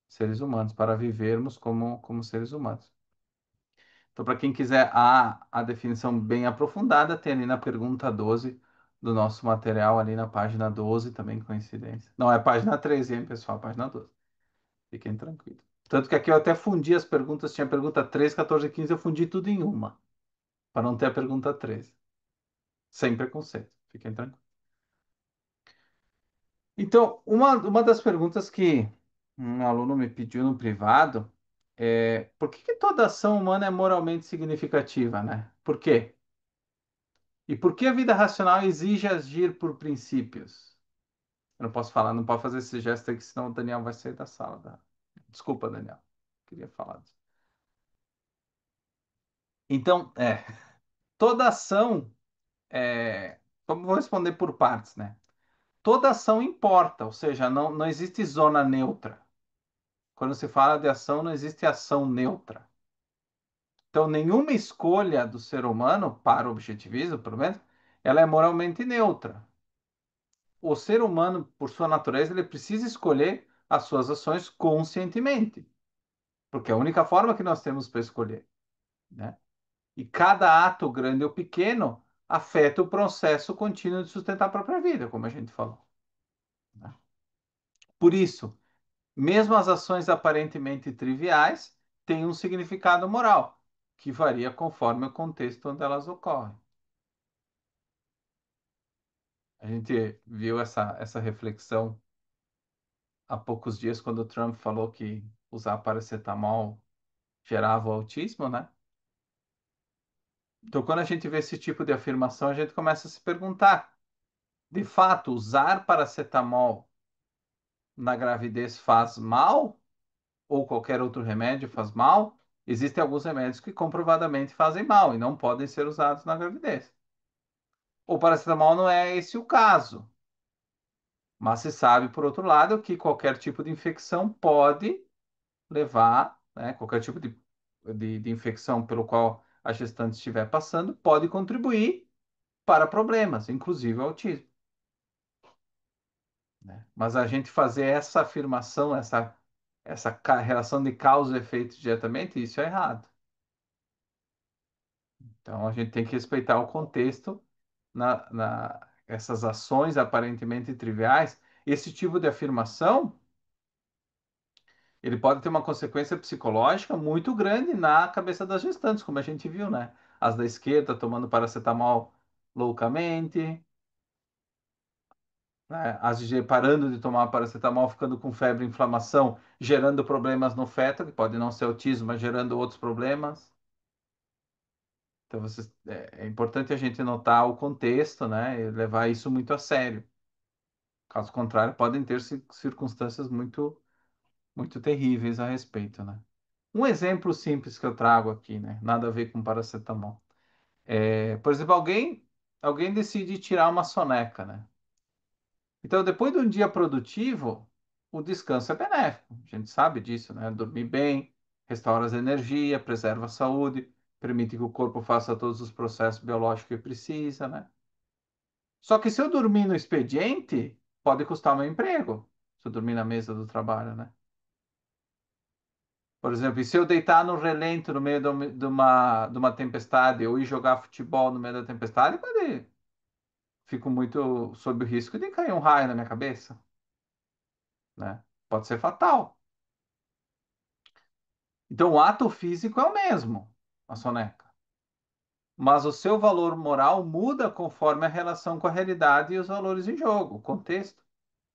seres humanos, para vivermos como seres humanos. Então, para quem quiser a definição bem aprofundada, tem ali na pergunta 12 do nosso material, ali na página 12, também coincidência. Não, é página 13, hein, pessoal? Página 12. Fiquem tranquilos. Tanto que aqui eu até fundi as perguntas, tinha pergunta 13, 14 e 15, eu fundi tudo em uma, para não ter a pergunta 13. Sem preconceito. Fiquem tranquilos. Então, uma das perguntas que um aluno me pediu no privado é por que que toda ação humana é moralmente significativa, né? Por quê? E por que a vida racional exige agir por princípios? Eu não posso falar, não pode fazer esse gesto aí, que senão o Daniel vai sair da sala. Desculpa, Daniel. Queria falar disso. Então, toda ação, vou responder por partes, né? Toda ação importa, ou seja, não existe zona neutra. Quando se fala de ação, não existe ação neutra. Então, nenhuma escolha do ser humano, para o objetivismo, pelo menos, ela é moralmente neutra. O ser humano, por sua natureza, ele precisa escolher as suas ações conscientemente, porque é a única forma que nós temos para escolher, né? E cada ato, grande ou pequeno, afeta o processo contínuo de sustentar a própria vida, como a gente falou, né? Por isso, mesmo as ações aparentemente triviais têm um significado moral, que varia conforme o contexto onde elas ocorrem. A gente viu essa reflexão há poucos dias, quando o Trump falou que usar paracetamol gerava o autismo, né? Então, quando a gente vê esse tipo de afirmação, a gente começa a se perguntar: de fato, usar paracetamol na gravidez faz mal? Ou qualquer outro remédio faz mal? Existem alguns remédios que comprovadamente fazem mal e não podem ser usados na gravidez. O paracetamol não é esse o caso, mas se sabe, por outro lado, que qualquer tipo de infecção pode levar, né, qualquer tipo de infecção pelo qual a gestante estiver passando, pode contribuir para problemas, inclusive o autismo, né? Mas a gente fazer essa afirmação, essa relação de causa e efeito diretamente, isso é errado. Então a gente tem que respeitar o contexto essas ações aparentemente triviais. Esse tipo de afirmação, ele pode ter uma consequência psicológica muito grande na cabeça das gestantes, como a gente viu, né? As da esquerda tomando paracetamol loucamente, né? As de parando de tomar paracetamol, ficando com febre e inflamação, gerando problemas no feto, que pode não ser autismo, mas gerando outros problemas. Então, é importante a gente notar o contexto, né? E levar isso muito a sério. Caso contrário, podem ter circunstâncias muito terríveis a respeito, né? Um exemplo simples que eu trago aqui, né? Nada a ver com paracetamol. Por exemplo, alguém decide tirar uma soneca, né? Então, depois de um dia produtivo, o descanso é benéfico. A gente sabe disso, né? Dormir bem, restaura as energias, preserva a saúde, permite que o corpo faça todos os processos biológicos que precisa, né? Só que se eu dormir no expediente, pode custar meu emprego. Se eu dormir na mesa do trabalho, né? Por exemplo, e se eu deitar no relento no meio de uma tempestade ou ir jogar futebol no meio da tempestade, fico muito sob o risco de cair um raio na minha cabeça, né? Pode ser fatal. Então, o ato físico é o mesmo, a soneca. Mas o seu valor moral muda conforme a relação com a realidade e os valores em jogo, o contexto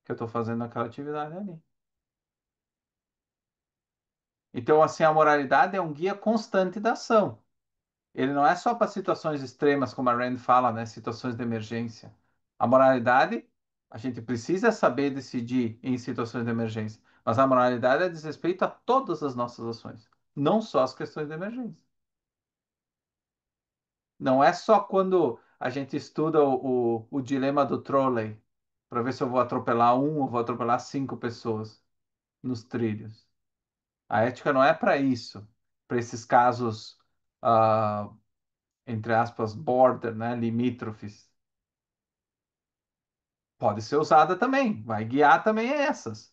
que eu estou fazendo aquela atividade ali. Então, assim, a moralidade é um guia constante da ação. Ele não é só para situações extremas, como a Rand fala, né? Situações de emergência. A moralidade, a gente precisa saber decidir em situações de emergência. Mas a moralidade é diz respeito a todas as nossas ações, não só as questões de emergência. Não é só quando a gente estuda o dilema do trolley, para ver se eu vou atropelar um ou vou atropelar cinco pessoas nos trilhos. A ética não é para isso, para esses casos, ah, entre aspas, border, né, limítrofes. Pode ser usada também, vai guiar também essas.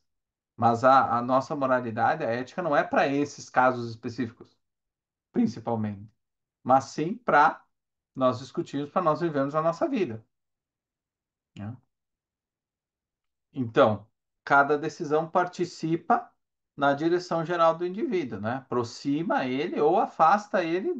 Mas a nossa moralidade, a ética, não é para esses casos específicos, principalmente, mas sim para nós discutirmos, para nós vivermos a nossa vida, né? Então, cada decisão participa na direção geral do indivíduo, né? Aproxima ele ou afasta ele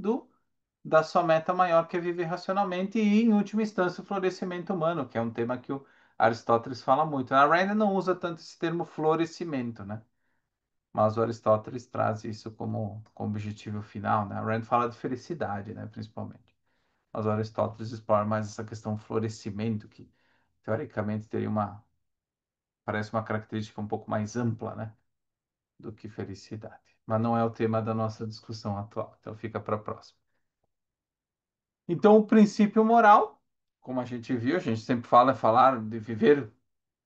da sua meta maior, que é viver racionalmente e, em última instância, o florescimento humano, que é um tema que o Aristóteles fala muito. A Rand não usa tanto esse termo florescimento, né? Mas o Aristóteles traz isso como objetivo final, né? A Rand fala de felicidade, né? Principalmente. Mas o Aristóteles explora mais essa questão florescimento, que teoricamente teria parece uma característica um pouco mais ampla, né? Do que felicidade. Mas não é o tema da nossa discussão atual, então fica para a próxima. Então, o princípio moral, como a gente viu, a gente sempre fala falar de viver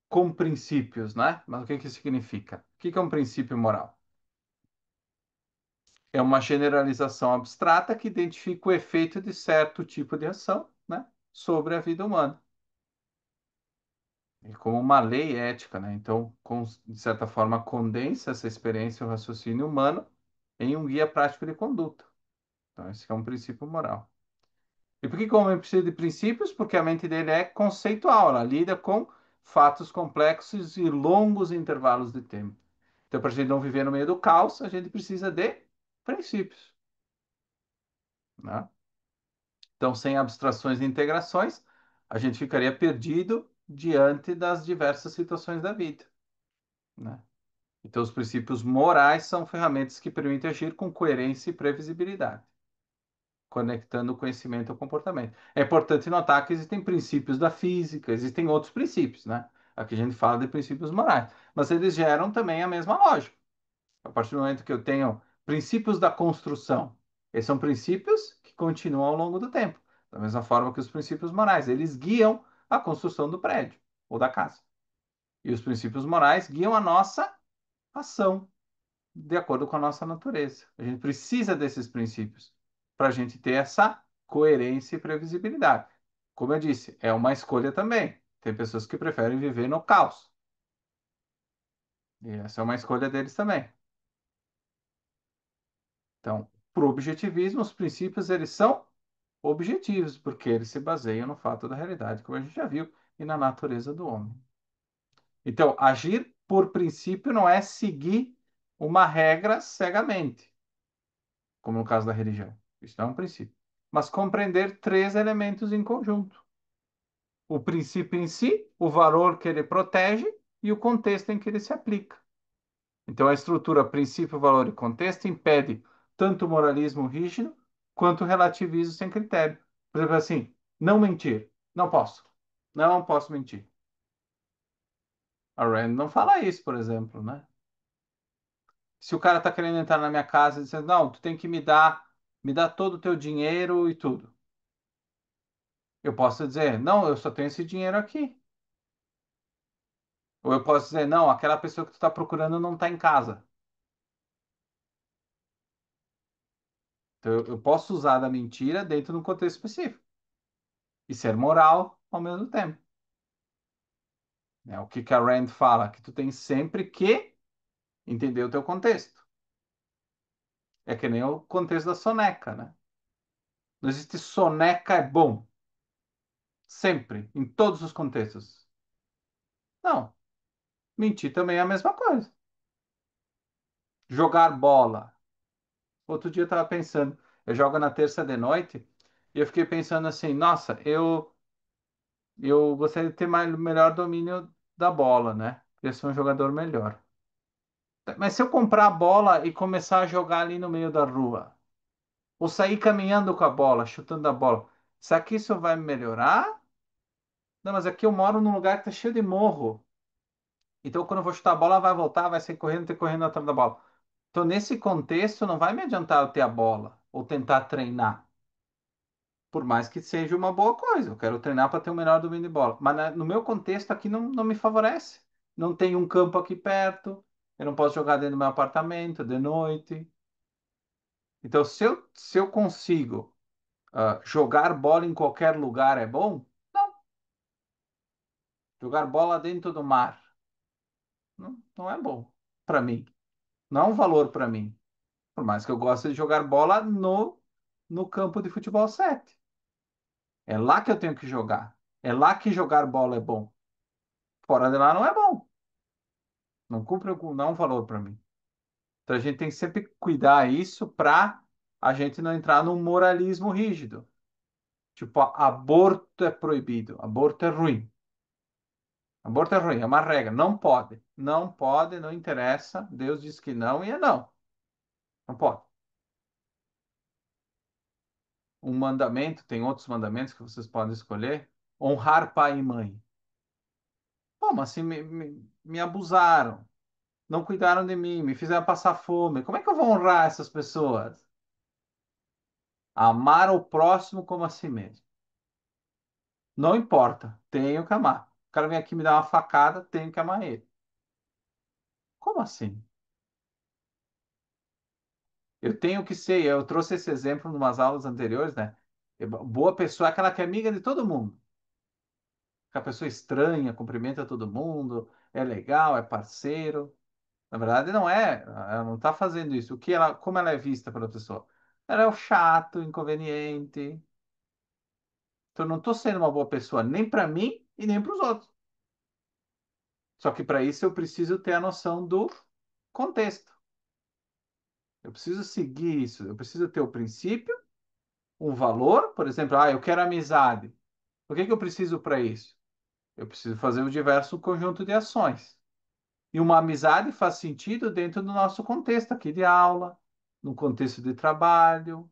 com princípios, né? Mas o que que significa? O que que é um princípio moral? É uma generalização abstrata que identifica o efeito de certo tipo de ação, né, sobre a vida humana. E como uma lei ética, né? Então, de certa forma, condensa essa experiência e o raciocínio humano em um guia prático de conduta. Então, esse é um princípio moral. E por que que o homem precisa de princípios? Porque a mente dele é conceitual, ela lida com fatos complexos e longos intervalos de tempo. Então, para a gente não viver no meio do caos, a gente precisa de princípios, né? Então, sem abstrações e integrações, a gente ficaria perdido diante das diversas situações da vida, né? Então, os princípios morais são ferramentas que permitem agir com coerência e previsibilidade, conectando o conhecimento ao comportamento. É importante notar que existem princípios da física, existem outros princípios, né? Aqui a gente fala de princípios morais, mas eles geram também a mesma lógica. A partir do momento que eu tenho princípios da construção, esses são princípios que continuam ao longo do tempo. Da mesma forma que os princípios morais, eles guiam a construção do prédio ou da casa. E os princípios morais guiam a nossa ação de acordo com a nossa natureza. A gente precisa desses princípios para a gente ter essa coerência e previsibilidade. Como eu disse, é uma escolha também. Tem pessoas que preferem viver no caos. E essa é uma escolha deles também. Então, para o objetivismo, os princípios eles são objetivos, porque eles se baseiam no fato da realidade, como a gente já viu, e na natureza do homem. Então, agir por princípio não é seguir uma regra cegamente, como no caso da religião. Isso não é um princípio. Mas compreender três elementos em conjunto: o princípio em si, o valor que ele protege e o contexto em que ele se aplica. Então, a estrutura princípio, valor e contexto impede tanto o moralismo rígido quanto o relativismo sem critério. Por exemplo, assim, não mentir. Não posso. Não posso mentir. A Rand não fala isso, por exemplo, né? Se o cara tá querendo entrar na minha casa e dizer, não, tu tem que me dar todo o teu dinheiro e tudo. Eu posso dizer, não, eu só tenho esse dinheiro aqui. Ou eu posso dizer, não, aquela pessoa que tu está procurando não está em casa. Então, eu posso usar da mentira dentro de um contexto específico e ser moral ao mesmo tempo. Né? O que que a Rand fala? Que tu tem sempre que entender o teu contexto. É que nem o contexto da soneca, né? Não existe soneca é bom. Sempre, em todos os contextos. Não. Mentir também é a mesma coisa. Jogar bola. Outro dia eu estava pensando, eu jogo na terça de noite e eu fiquei pensando assim, nossa, eu gostaria de ter melhor domínio da bola, né? Queria ser um jogador melhor. Mas se eu comprar a bola e começar a jogar ali no meio da rua, ou sair caminhando com a bola, chutando a bola, será que isso vai melhorar? Não, mas aqui eu moro num lugar que está cheio de morro. Então, quando eu vou chutar a bola, vai voltar, vai sair correndo, ter correndo atrás da bola. Então, nesse contexto, não vai me adiantar eu ter a bola ou tentar treinar. Por mais que seja uma boa coisa, eu quero treinar para ter o melhor domínio de bola. Mas no meu contexto aqui não me favorece. Não tem um campo aqui perto, eu não posso jogar dentro do meu apartamento de noite. Então, se eu consigo jogar bola em qualquer lugar é bom? Não. Jogar bola dentro do mar não é bom para mim. Não é um valor para mim. Por mais que eu goste de jogar bola no campo de futebol 7. É lá que eu tenho que jogar. É lá que jogar bola é bom. Fora de lá não é bom. Não cumpre, não é um valor para mim. Então a gente tem que sempre cuidar isso para a gente não entrar num moralismo rígido. Tipo, aborto é proibido, aborto é ruim. Aborto é ruim, é uma regra. Não pode. Não pode, não interessa. Deus diz que não e é não. Não pode. Um mandamento, tem outros mandamentos que vocês podem escolher. Honrar pai e mãe. Pô, mas assim me abusaram, não cuidaram de mim, me fizeram passar fome. Como é que eu vou honrar essas pessoas? Amar o próximo como a si mesmo. Não importa, tenho que amar. O cara vem aqui me dar uma facada, tenho que amar ele. Como assim? Eu tenho que ser, eu trouxe esse exemplo em umas aulas anteriores, né? Boa pessoa é aquela que é amiga de todo mundo. Que a pessoa estranha, cumprimenta todo mundo, é legal, é parceiro. Na verdade, não é, ela não está fazendo isso. O que ela, como ela é vista pela pessoa? Ela é o chato, inconveniente. Então, eu não estou sendo uma boa pessoa nem para mim e nem para os outros. Só que para isso eu preciso ter a noção do contexto. Eu preciso seguir isso. Eu preciso ter o princípio, um valor, por exemplo, eu quero amizade. O que que eu preciso para isso? Eu preciso fazer um diverso conjunto de ações. E uma amizade faz sentido dentro do nosso contexto aqui de aula, no contexto de trabalho.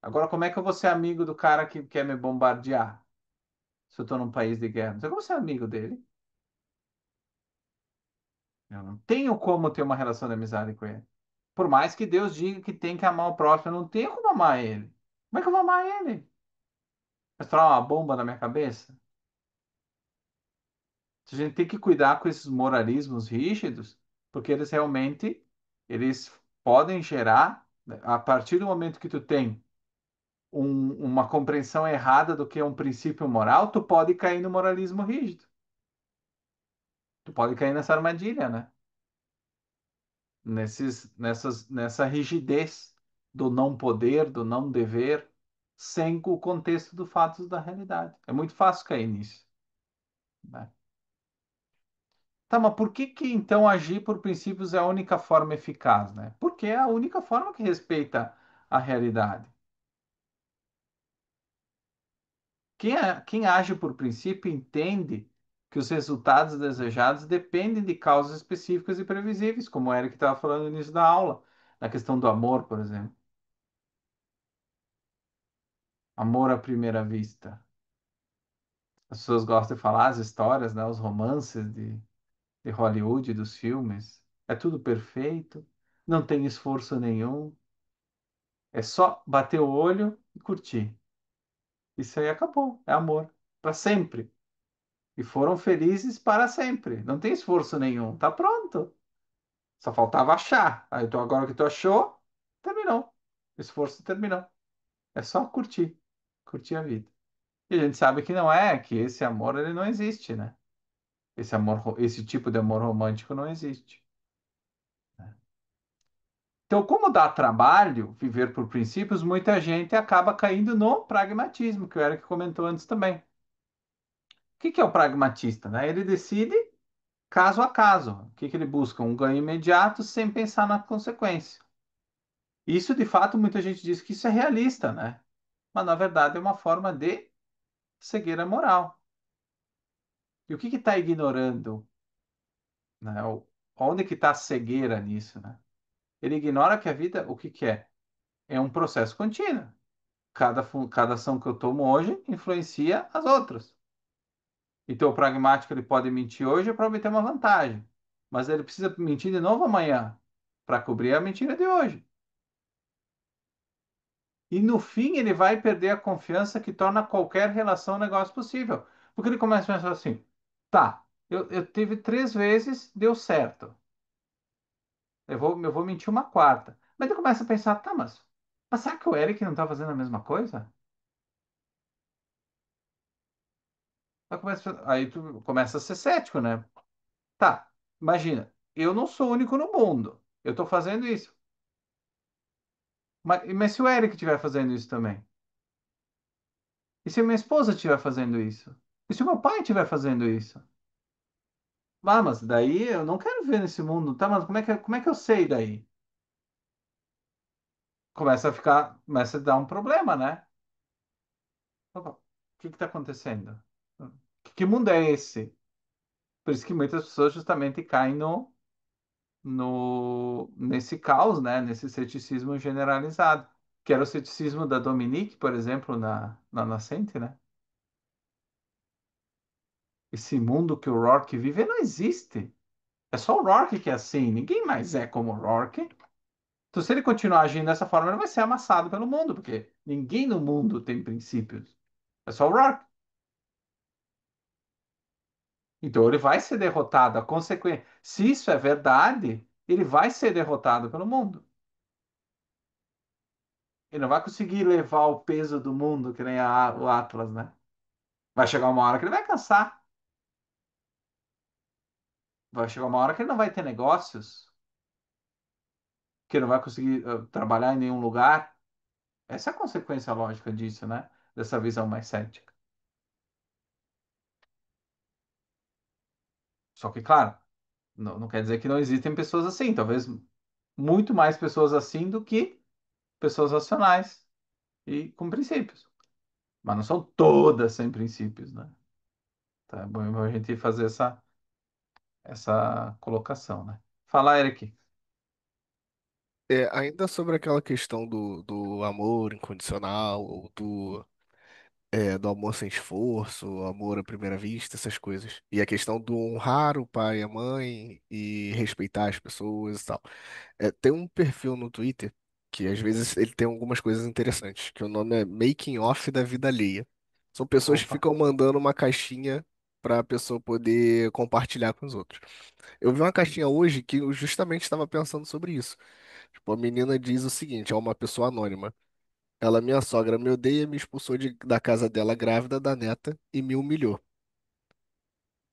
Agora, como é que eu vou ser amigo do cara que quer me bombardear? Se eu estou num país de guerra, não sei como ser amigo dele. Eu não tenho como ter uma relação de amizade com ele. Por mais que Deus diga que tem que amar o próximo, eu não tenho como amar ele. Como é que eu vou amar ele? Vai estourar uma bomba na minha cabeça? A gente tem que cuidar com esses moralismos rígidos, porque eles realmente eles podem gerar, né, a partir do momento que tu tem uma compreensão errada do que é um princípio moral, tu pode cair no moralismo rígido. Tu pode cair nessa armadilha, né? Nessa rigidez do não poder, do não dever, sem o contexto dos fatos da realidade. É muito fácil cair nisso, né? Tá, mas por que que então agir por princípios é a única forma eficaz, né? Porque é a única forma que respeita a realidade. Quem age por princípio entende que os resultados desejados dependem de causas específicas e previsíveis, como o Eric estava falando no início da aula, na questão do amor, por exemplo. Amor à primeira vista. As pessoas gostam de falar as histórias, né, os romances de Hollywood, dos filmes. É tudo perfeito, não tem esforço nenhum, é só bater o olho e curtir. Isso aí acabou, é amor, para sempre. E foram felizes para sempre. Não tem esforço nenhum, tá pronto. Só faltava achar. Aí tu, agora que tu achou, terminou. O esforço terminou. É só curtir, curtir a vida. E a gente sabe que não é, que esse amor ele não existe, né? Esse amor, esse tipo de amor romântico não existe, né? Então, como dá trabalho viver por princípios, muita gente acaba caindo no pragmatismo, que o Eric comentou antes também. O que que é o pragmatista, né? Ele decide caso a caso. O que que ele busca? Um ganho imediato sem pensar na consequência. Isso, de fato, muita gente diz que isso é realista, né? Mas, na verdade, é uma forma de cegueira moral. E o que está ignorando, né? Onde que está a cegueira nisso, né? Ele ignora que a vida, o que que é? É um processo contínuo. Cada ação que eu tomo hoje influencia as outras. Então, o pragmático ele pode mentir hoje para obter uma vantagem, mas ele precisa mentir de novo amanhã para cobrir a mentira de hoje. E no fim, ele vai perder a confiança que torna qualquer relação um negócio possível. Porque ele começa a pensar assim: tá, eu tive 3 vezes, deu certo. Eu vou mentir uma quarta. Mas ele começa a pensar: tá, mas será que o Eric não tá fazendo a mesma coisa? Aí tu começa a ser cético, né? Tá, imagina, eu não sou o único no mundo. Eu tô fazendo isso. Mas se o Eric estiver fazendo isso também? E se minha esposa estiver fazendo isso? E se o meu pai estiver fazendo isso? Ah, mas daí eu não quero viver nesse mundo, tá? Mas como é que eu sei daí? Começa a dar um problema, né? Opa, o que que tá acontecendo? Que mundo é esse? Por isso que muitas pessoas justamente caem nesse caos, né? Nesse ceticismo generalizado, que era o ceticismo da Dominique, por exemplo, na Nascente, né? Esse mundo que o Rourke vive não existe. É só o Rourke que é assim, ninguém mais é como o Rourke. Então, se ele continuar agindo dessa forma, ele vai ser amassado pelo mundo, porque ninguém no mundo tem princípios. É só o Rourke. Então, ele vai ser derrotado. A consequência, se isso é verdade, ele vai ser derrotado pelo mundo. Ele não vai conseguir levar o peso do mundo, que nem o Atlas, né? Vai chegar uma hora que ele vai cansar. Vai chegar uma hora que ele não vai ter negócios, que ele não vai conseguir trabalhar em nenhum lugar. Essa é a consequência lógica disso, né? Dessa visão mais cética. Só que, claro, não quer dizer que não existem pessoas assim. Talvez muito mais pessoas assim do que pessoas racionais e com princípios. Mas não são todas sem princípios, né? Tá é bom a gente fazer essa colocação, né? Fala, Eric. Ainda sobre aquela questão do amor incondicional, ou do amor sem esforço, amor à primeira vista, essas coisas. E a questão do honrar o pai e a mãe e respeitar as pessoas e tal. Tem um perfil no Twitter que às vezes ele tem algumas coisas interessantes, que o nome é Making Off da Vida Alheia. São pessoas que Opa. ficam mandando uma caixinha para a pessoa poder compartilhar com os outros. Eu vi uma caixinha hoje que eu justamente estava pensando sobre isso. Tipo, a menina diz o seguinte, é uma pessoa anônima. Ela, minha sogra, me odeia, me expulsou da casa dela grávida da neta e me humilhou.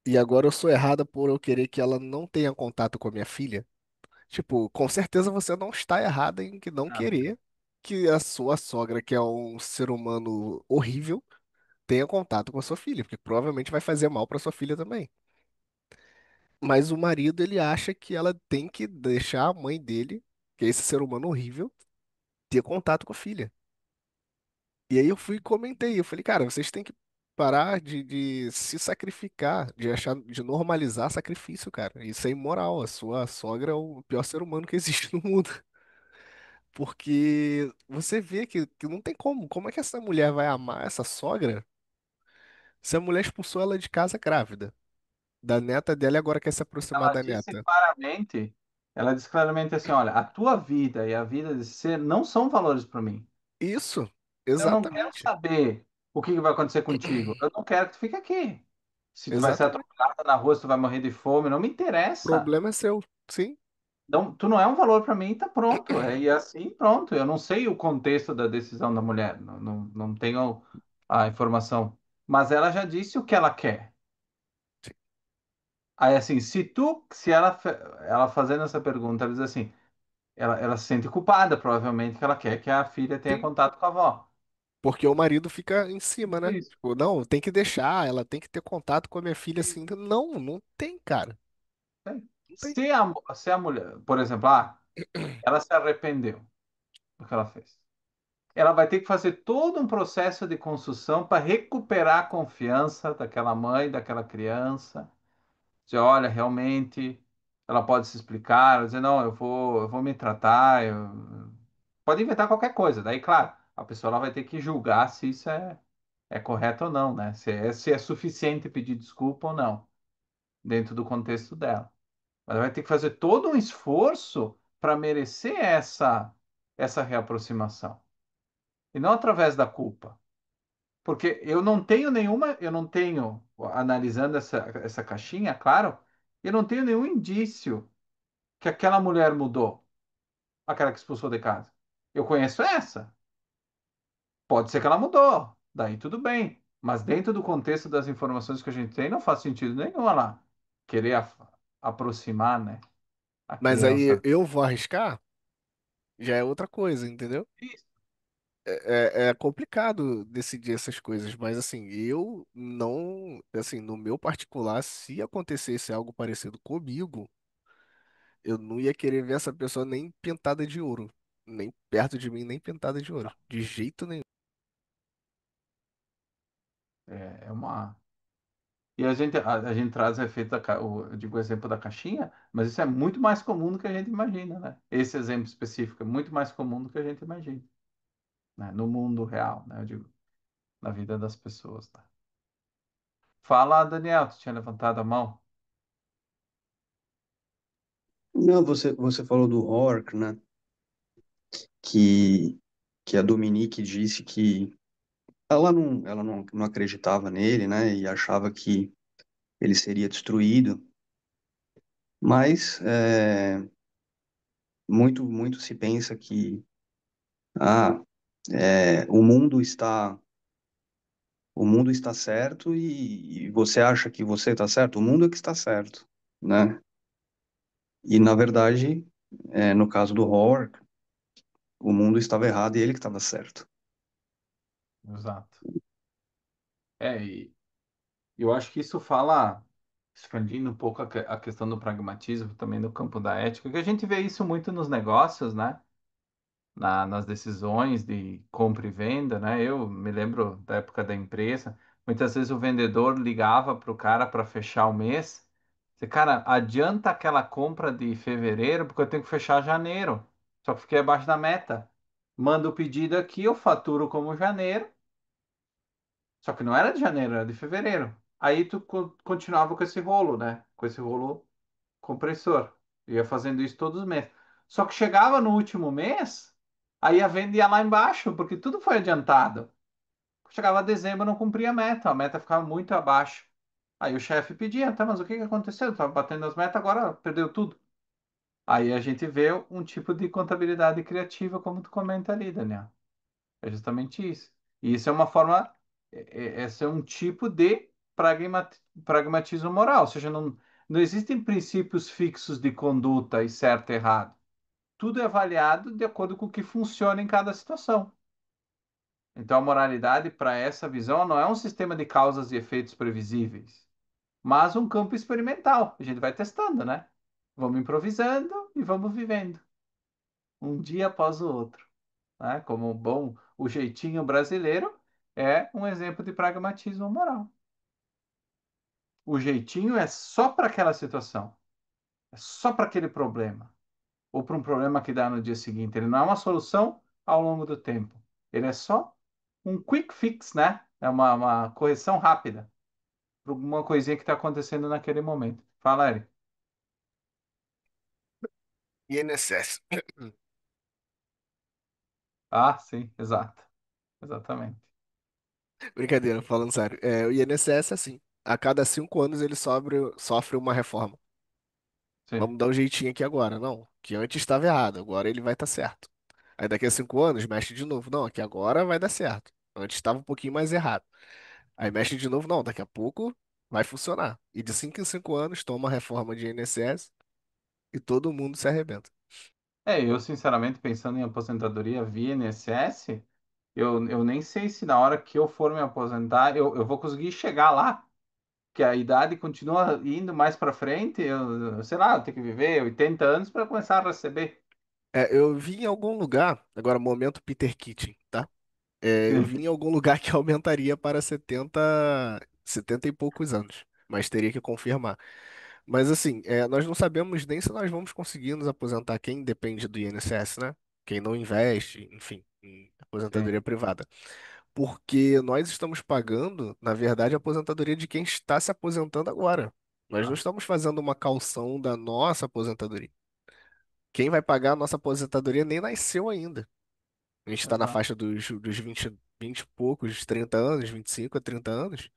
E agora eu sou errada por eu querer que ela não tenha contato com a minha filha. Tipo, com certeza você não está errada em que não Ah, querer que a sua sogra, que é um ser humano horrível, tenha contato com a sua filha, porque provavelmente vai fazer mal para sua filha também. Mas o marido, ele acha que ela tem que deixar a mãe dele, que é esse ser humano horrível, ter contato com a filha. E aí eu fui e comentei, eu falei, cara, vocês têm que parar de se sacrificar, de achar, de normalizar sacrifício, cara. Isso é imoral. A sua sogra é o pior ser humano que existe no mundo. Porque você vê que não tem como. Como é que essa mulher vai amar essa sogra se a mulher expulsou ela de casa grávida? Da neta dela e agora quer se aproximar ela da disse neta. claramente, ela disse claramente assim, olha, a tua vida e a vida desse ser não são valores para mim. Isso, Eu não quero exatamente. saber o que que vai acontecer contigo. Eu não quero que tu fique aqui. Se tu vai ser Exatamente. atropelada na rua, se tu vai morrer de fome, não me O interessa. problema é seu. Sim. Não, tu não é um valor para mim, tá pronto. E assim, pronto. Eu não sei o contexto da decisão da mulher, não tenho a informação. Mas ela já disse o que ela quer. Aí, assim, se ela fazendo essa pergunta, ela diz assim, ela se sente culpada, provavelmente, que ela quer que a filha tenha Sim. contato com a avó. Porque o marido fica em cima, Tipo né? isso. Tipo, não, tem que deixar, ela tem que ter contato com a minha filha assim. Não, não tem, cara. Não tem. Se a mulher, por exemplo, ela se arrependeu do que ela fez. Ela vai ter que fazer todo um processo de construção para recuperar a confiança daquela mãe, daquela criança. Dizer, olha, realmente, ela pode se explicar, dizer, não, eu vou me tratar, pode inventar qualquer coisa. Daí, claro, a pessoa ela vai ter que julgar se isso é correto ou não, né? Se é suficiente pedir desculpa ou não, dentro do contexto dela. Mas ela vai ter que fazer todo um esforço para merecer essa reaproximação. E não através da culpa. Porque eu não tenho, analisando essa caixinha, claro, eu não tenho nenhum indício que aquela mulher mudou, aquela que expulsou de casa. Eu conheço essa. Pode ser que ela mudou, daí tudo bem. Mas dentro do contexto das informações que a gente tem, não faz sentido nenhum ela querer aproximar, né, a Mas aí criança. eu vou arriscar, já é outra coisa, entendeu? É complicado decidir essas coisas, mas assim, eu não, assim, no meu particular, se acontecesse algo parecido comigo, eu não ia querer ver essa pessoa nem pintada de ouro, nem perto de mim, nem pintada de ouro, de jeito nenhum. É uma. E a gente traz o efeito eu digo o exemplo da caixinha, mas isso é muito mais comum do que a gente imagina, né? Esse exemplo específico é muito mais comum do que a gente imagina, né? No mundo real, né? Eu digo, na vida das pessoas, tá? Fala, Daniel, tu tinha levantado a mão. Não, você falou do Hork, né? Que, que a Dominique disse que ela não acreditava nele, né? E achava que ele seria destruído. Mas muito se pensa que ah, o mundo está certo e você acha que você está certo. O mundo é que está certo, né? E na verdade, no caso do Howard, o mundo estava errado e ele que estava certo. Exato. E eu acho que isso fala, expandindo um pouco a questão do pragmatismo também no campo da ética, que a gente vê isso muito nos negócios, né? Nas decisões de compra e venda, né? Eu me lembro da época da empresa, muitas vezes o vendedor ligava para o cara para fechar o mês. Disse, cara, adianta aquela compra de fevereiro, porque eu tenho que fechar janeiro. Só que fiquei abaixo da meta. Manda o pedido aqui, eu faturo como janeiro. Só que não era de janeiro, era de fevereiro. Aí tu continuava com esse rolo, né? Com esse rolo compressor. Ia fazendo isso todos os meses. Só que chegava no último mês, aí a venda ia lá embaixo, porque tudo foi adiantado. Chegava dezembro, não cumpria a meta ficava muito abaixo. Aí o chefe pedia, tá, mas o que que aconteceu? Estava batendo as metas, agora perdeu tudo. Aí a gente vê um tipo de contabilidade criativa, como tu comenta ali, Daniel. É justamente isso. E isso é uma forma, esse é um tipo de pragmatismo moral, ou seja, não existem princípios fixos de conduta e certo e errado. Tudo é avaliado de acordo com o que funciona em cada situação. Então, a moralidade, para essa visão, não é um sistema de causas e efeitos previsíveis, mas um campo experimental. A gente vai testando, né? Vamos improvisando e vamos vivendo, um dia após o outro, né? Como bom, o jeitinho brasileiro é um exemplo de pragmatismo moral. O jeitinho é só para aquela situação, é só para aquele problema, ou para um problema que dá no dia seguinte. Ele não é uma solução ao longo do tempo. Ele é só um quick fix, né? É uma correção rápida para alguma coisinha que está acontecendo naquele momento. Fala, Eric. INSS. Ah, sim, exato. Exatamente. Brincadeira, falando sério. O INSS, assim, a cada 5 anos ele sofre uma reforma. Sim. Vamos dar um jeitinho aqui agora. Não, que antes estava errado, agora ele vai estar certo. Aí daqui a 5 anos, mexe de novo. Não, que agora vai dar certo. Antes estava um pouquinho mais errado. Aí mexe de novo. Não, daqui a pouco vai funcionar. E de 5 em 5 anos toma a reforma de INSS e todo mundo se arrebenta. Eu sinceramente, pensando em aposentadoria via INSS, eu nem sei se na hora que eu for me aposentar, eu vou conseguir chegar lá, que a idade continua indo mais para frente, sei lá, eu tenho que viver 80 anos para começar a receber. Eu vi em algum lugar, agora momento Peter Kitchen, tá? Eu vi em algum lugar que aumentaria para 70 e poucos anos, mas teria que confirmar. Mas assim, nós não sabemos nem se nós vamos conseguir nos aposentar quem depende do INSS, né? Quem não investe, enfim, em Sim. aposentadoria privada. Porque nós estamos pagando, na verdade, a aposentadoria de quem está se aposentando agora. Nós não Ah, estamos fazendo uma calção da nossa aposentadoria. Quem vai pagar a nossa aposentadoria nem nasceu ainda. A gente está na exato. faixa dos 20 e poucos, 30 anos, 25 a 30 anos,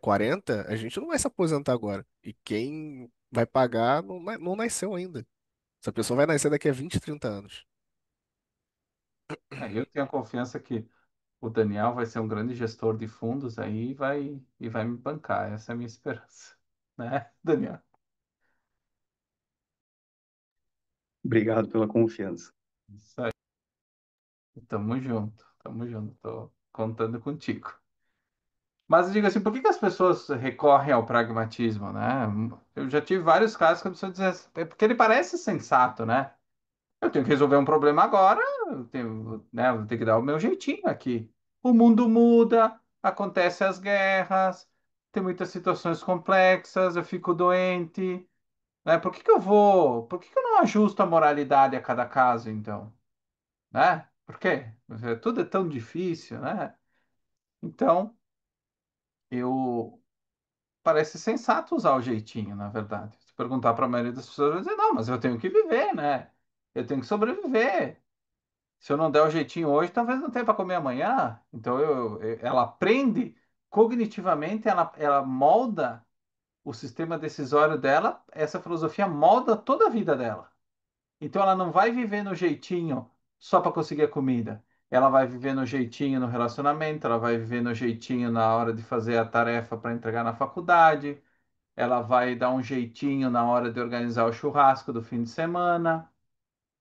40, a gente não vai se aposentar agora. E quem vai pagar não nasceu ainda. Essa pessoa vai nascer daqui a 20, 30 anos. Eu tenho a confiança que o Daniel vai ser um grande gestor de fundos aí e vai me bancar. Essa é a minha esperança, né, Daniel? Obrigado pela confiança. Isso aí. Tamo junto, tamo junto. Tô contando contigo. Mas eu digo assim, por que que as pessoas recorrem ao pragmatismo, né? Eu já tive vários casos que a pessoa diz assim, é porque ele parece sensato, né? Eu tenho que resolver um problema agora, eu tenho que dar o meu jeitinho aqui. O mundo muda, acontecem as guerras, tem muitas situações complexas, eu fico doente, né? Por que que eu não ajusto a moralidade a cada caso, então? Né? Por quê? Tudo é tão difícil, né? Então, eu parece sensato usar o jeitinho, na verdade. Se perguntar para a maioria das pessoas, vai dizer, não, mas eu tenho que viver, né? Eu tenho que sobreviver. Se eu não der o jeitinho hoje, talvez não tenha para comer amanhã. Então, ela aprende cognitivamente, ela molda o sistema decisório dela, essa filosofia molda toda a vida dela. Então ela não vai viver no jeitinho só para conseguir a comida. Ela vai viver no jeitinho no relacionamento, ela vai viver no jeitinho na hora de fazer a tarefa para entregar na faculdade, ela vai dar um jeitinho na hora de organizar o churrasco do fim de semana.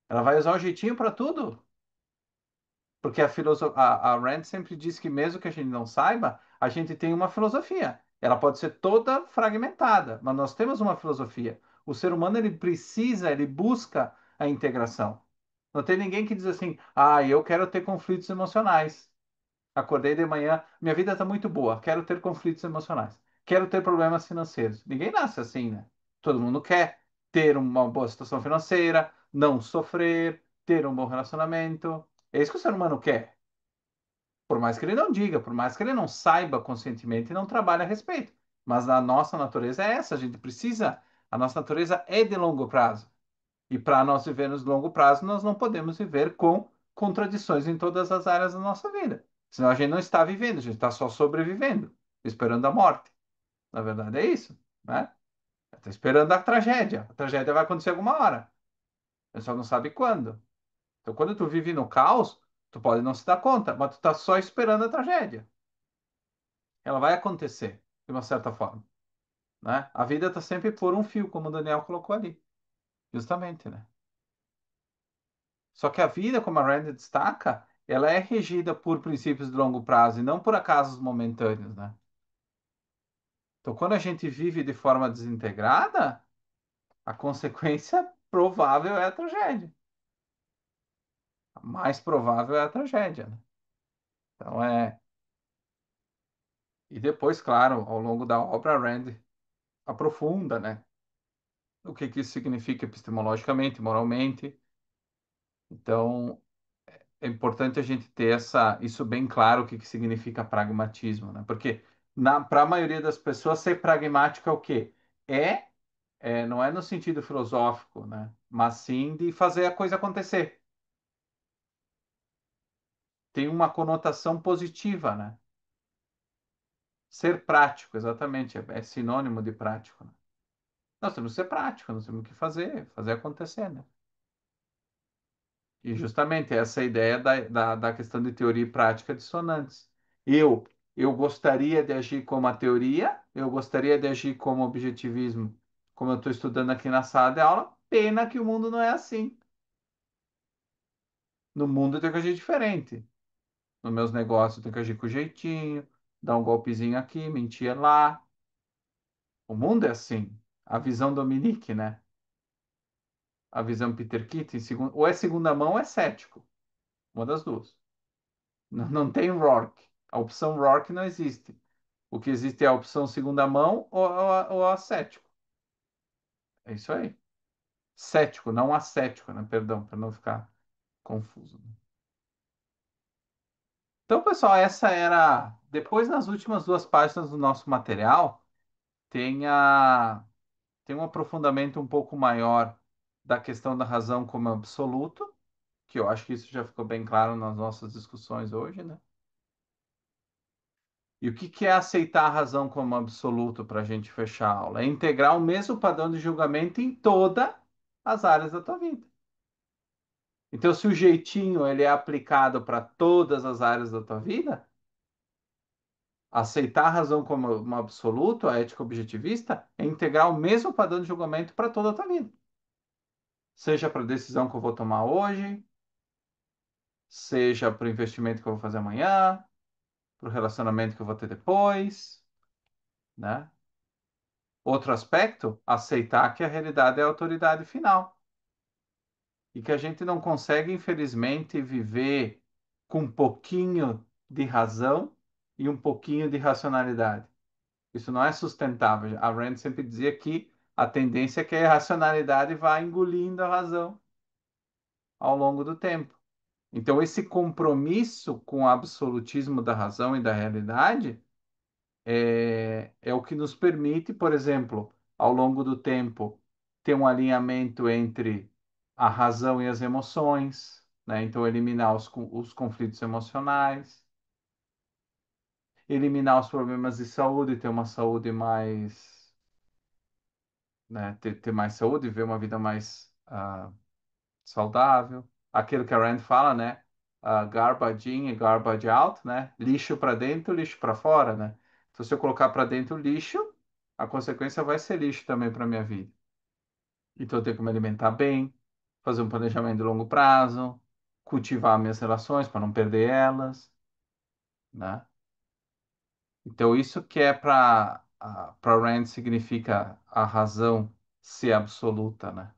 Ela vai usar o jeitinho para tudo. Porque a Rand sempre diz que mesmo que a gente não saiba, a gente tem uma filosofia. Ela pode ser toda fragmentada, mas nós temos uma filosofia. O ser humano ele precisa, ele busca a integração. Não tem ninguém que diz assim: "Ah, eu quero ter conflitos emocionais. Acordei de manhã, minha vida está muito boa, quero ter conflitos emocionais. Quero ter problemas financeiros." Ninguém nasce assim, né? Todo mundo quer ter uma boa situação financeira, não sofrer, ter um bom relacionamento. É isso que o ser humano quer. Por mais que ele não diga, por mais que ele não saiba conscientemente e não trabalhe a respeito. Mas a nossa natureza é essa, a gente precisa, a nossa natureza é de longo prazo. E para nós vivermos de longo prazo, nós não podemos viver com contradições em todas as áreas da nossa vida. Senão a gente não está vivendo, a gente está só sobrevivendo, esperando a morte. Na verdade é isso, né? Está esperando a tragédia. A tragédia vai acontecer alguma hora. A gente só não sabe quando. Então, quando tu vive no caos, tu pode não se dar conta, mas tu está só esperando a tragédia. Ela vai acontecer, de uma certa forma, né? A vida está sempre por um fio, como o Daniel colocou ali, justamente, né? Só que a vida, como a Rand destaca, ela é regida por princípios de longo prazo e não por acasos momentâneos, né? Então, quando a gente vive de forma desintegrada, a consequência provável é a tragédia. A mais provável é a tragédia, né? Então, E depois, claro, ao longo da obra, a Rand aprofunda, né? O que que isso significa epistemologicamente, moralmente. Então, é importante a gente ter isso bem claro, o que que significa pragmatismo, né? Porque para a maioria das pessoas, ser pragmático é o quê? Não é no sentido filosófico, né? Mas sim de fazer a coisa acontecer. Tem uma conotação positiva, né? Ser prático, exatamente, é sinônimo de prático, né? Nós temos que ser prático, nós temos que fazer acontecer, né? E justamente essa ideia da questão de teoria e prática dissonantes. Eu, eu gostaria de agir como a teoria, eu gostaria de agir como objetivismo, como eu estou estudando aqui na sala de aula, pena que o mundo não é assim. No mundo eu tenho que agir diferente. Nos meus negócios eu tenho que agir com jeitinho, dar um golpezinho aqui, mentir lá. O mundo é assim. A visão Dominique, né? A visão Peter Keating, ou é segunda mão ou é cético. Uma das duas. Não tem Rourke. A opção Rourke não existe. O que existe é a opção segunda mão ou a cético. É isso aí. Cético, não ascético, né? Perdão, para não ficar confuso. Então, pessoal, essa era. Depois, nas últimas duas páginas do nosso material, tem, tem um aprofundamento um pouco maior da questão da razão como absoluto, que eu acho que isso já ficou bem claro nas nossas discussões hoje, né? E o que que é aceitar a razão como absoluto para a gente fechar a aula? É integrar o mesmo padrão de julgamento em todas as áreas da tua vida. Então, se o jeitinho ele é aplicado para todas as áreas da tua vida, aceitar a razão como um absoluto, a ética objetivista, é integrar o mesmo padrão de julgamento para toda a tua vida. Seja para a decisão que eu vou tomar hoje, seja para o investimento que eu vou fazer amanhã, para o relacionamento que eu vou ter depois, né? Outro aspecto, aceitar que a realidade é a autoridade final e que a gente não consegue, infelizmente, viver com um pouquinho de razão e um pouquinho de racionalidade. Isso não é sustentável. A Rand sempre dizia que a tendência é que a irracionalidade vá engolindo a razão ao longo do tempo. Então, esse compromisso com o absolutismo da razão e da realidade é o que nos permite, por exemplo, ao longo do tempo, ter um alinhamento entre a razão e as emoções, né? Então, eliminar os conflitos emocionais, eliminar os problemas de saúde, ter uma saúde mais, né? Ter mais saúde, ver uma vida mais saudável. Aquilo que a Rand fala, né? Garbage in e garbage out, né? Lixo para dentro, lixo para fora, né? Então, se eu colocar para dentro lixo, a consequência vai ser lixo também para minha vida. Então, eu tenho que me alimentar bem, fazer um planejamento de longo prazo, cultivar minhas relações para não perder elas, né? Então, isso que é para Rand significa a razão ser absoluta, né?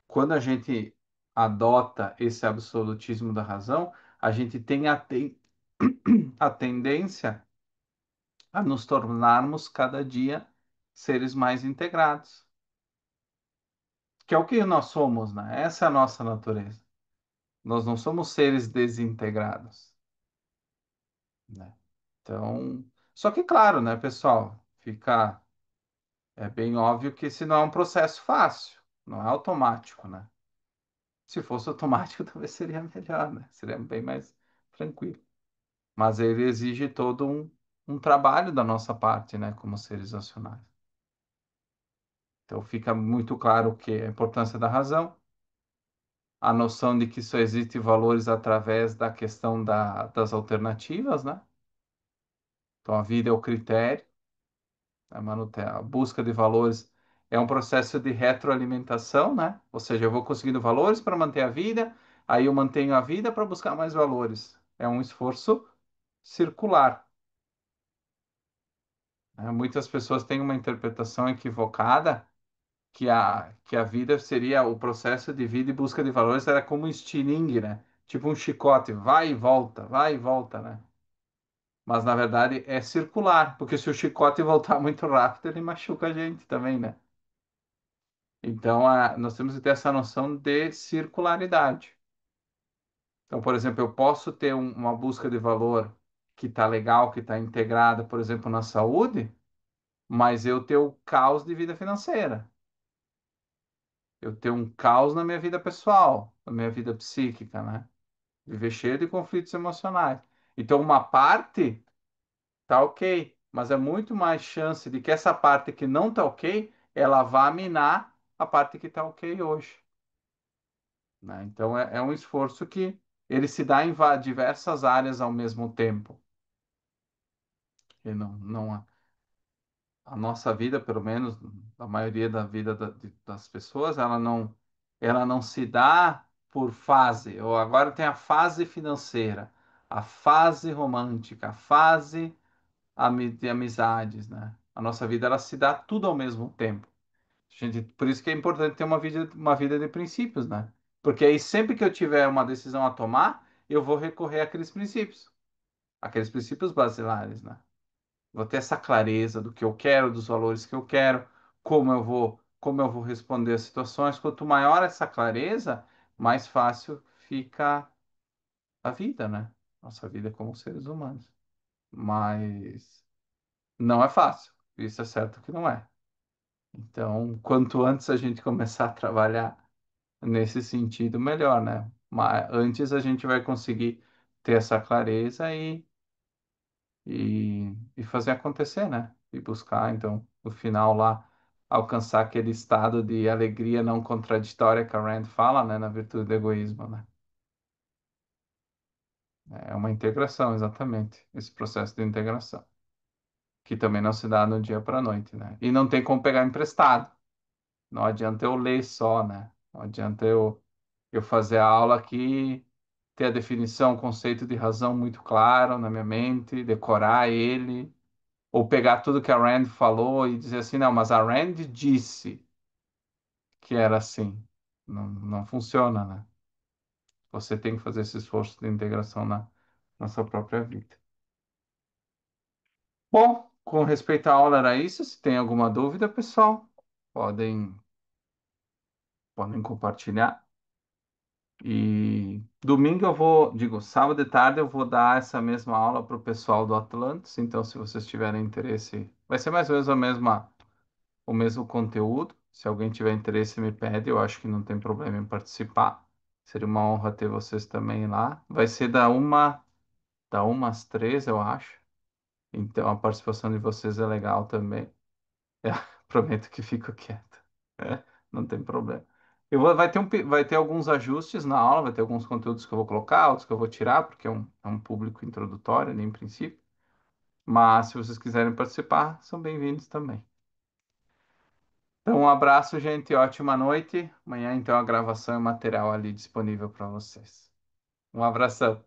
Quando a gente adota esse absolutismo da razão, a gente tem a tendência a nos tornarmos cada dia seres mais integrados, que é o que nós somos, né? Essa é a nossa natureza. Nós não somos seres desintegrados, né? Então, só que claro, né, pessoal, é bem óbvio que esse não é um processo fácil, não é automático, né? Se fosse automático, talvez seria melhor, né? Seria bem mais tranquilo. Mas ele exige todo um trabalho da nossa parte, né, como seres racionais. Então fica muito claro que a importância da razão, a noção de que só existem valores através da questão das alternativas, né? Então a vida é o critério, a busca de valores é um processo de retroalimentação, né? Ou seja, eu vou conseguindo valores para manter a vida, aí eu mantenho a vida para buscar mais valores. É um esforço circular. Né? Muitas pessoas têm uma interpretação equivocada que a vida seria o processo de vida e busca de valores era como um estilingue, né? Tipo um chicote, vai e volta, né? Mas na verdade é circular, porque se o chicote voltar muito rápido, ele machuca a gente também, né? Então nós temos que ter essa noção de circularidade. Então, por exemplo, eu posso ter uma busca de valor que está legal, que está integrada, por exemplo, na saúde, mas eu ter o caos de vida financeira. Eu ter um caos na minha vida pessoal, na minha vida psíquica, né? Viver cheio de conflitos emocionais. Então, uma parte tá ok, mas é muito mais chance de que essa parte que não tá ok, ela vá minar a parte que tá ok hoje, né? Então, é um esforço que ele se dá em diversas áreas ao mesmo tempo. E a nossa vida, pelo menos a maioria da vida das pessoas, ela não se dá por fase. Ou agora tem a fase financeira, a fase romântica, a fase de amizades, né? A nossa vida ela se dá tudo ao mesmo tempo. Gente, por isso que é importante ter uma vida de princípios, né? Porque aí sempre que eu tiver uma decisão a tomar, eu vou recorrer aqueles princípios basilares, né? Vou ter essa clareza do que eu quero, dos valores que eu quero, como eu vou responder às situações. Quanto maior essa clareza, mais fácil fica a vida, né? Nossa vida como seres humanos. Mas não é fácil. Isso é certo que não é. Então, quanto antes a gente começar a trabalhar nesse sentido, melhor, né? Mas antes a gente vai conseguir ter essa clareza e fazer acontecer, né? E buscar, então, no final lá, alcançar aquele estado de alegria não contraditória que a Rand fala, né? Na virtude do egoísmo, né? É uma integração, exatamente, esse processo de integração, que também não se dá do dia para a noite, né? E não tem como pegar emprestado. Não adianta eu ler só, né? Não adianta eu fazer a aula aqui, ter a definição, o conceito de razão muito claro na minha mente, decorar ele, ou pegar tudo que a Rand falou e dizer assim, não, mas a Rand disse que era assim. Não, não funciona, né? Você tem que fazer esse esforço de integração na sua própria vida. Bom, Com respeito à aula, era isso. Se tem alguma dúvida, pessoal, podem, podem compartilhar. E domingo eu vou, digo, sábado de tarde eu vou dar essa mesma aula para o pessoal do Atlantis. Então, se vocês tiverem interesse, vai ser mais ou menos o mesmo conteúdo. Se alguém tiver interesse, me pede. Eu acho que não tem problema em participar. Seria uma honra ter vocês também lá. Vai ser da uma às 3, eu acho. Então, a participação de vocês é legal também. Prometo que fico quieto. Não tem problema. Vai ter alguns ajustes na aula, vai ter alguns conteúdos que eu vou colocar, outros que eu vou tirar, porque é um público introdutório, nem em princípio. Mas se vocês quiserem participar, são bem-vindos também. Então, um abraço, gente. Ótima noite. Amanhã, então, a gravação e o material ali disponível para vocês. Um abração.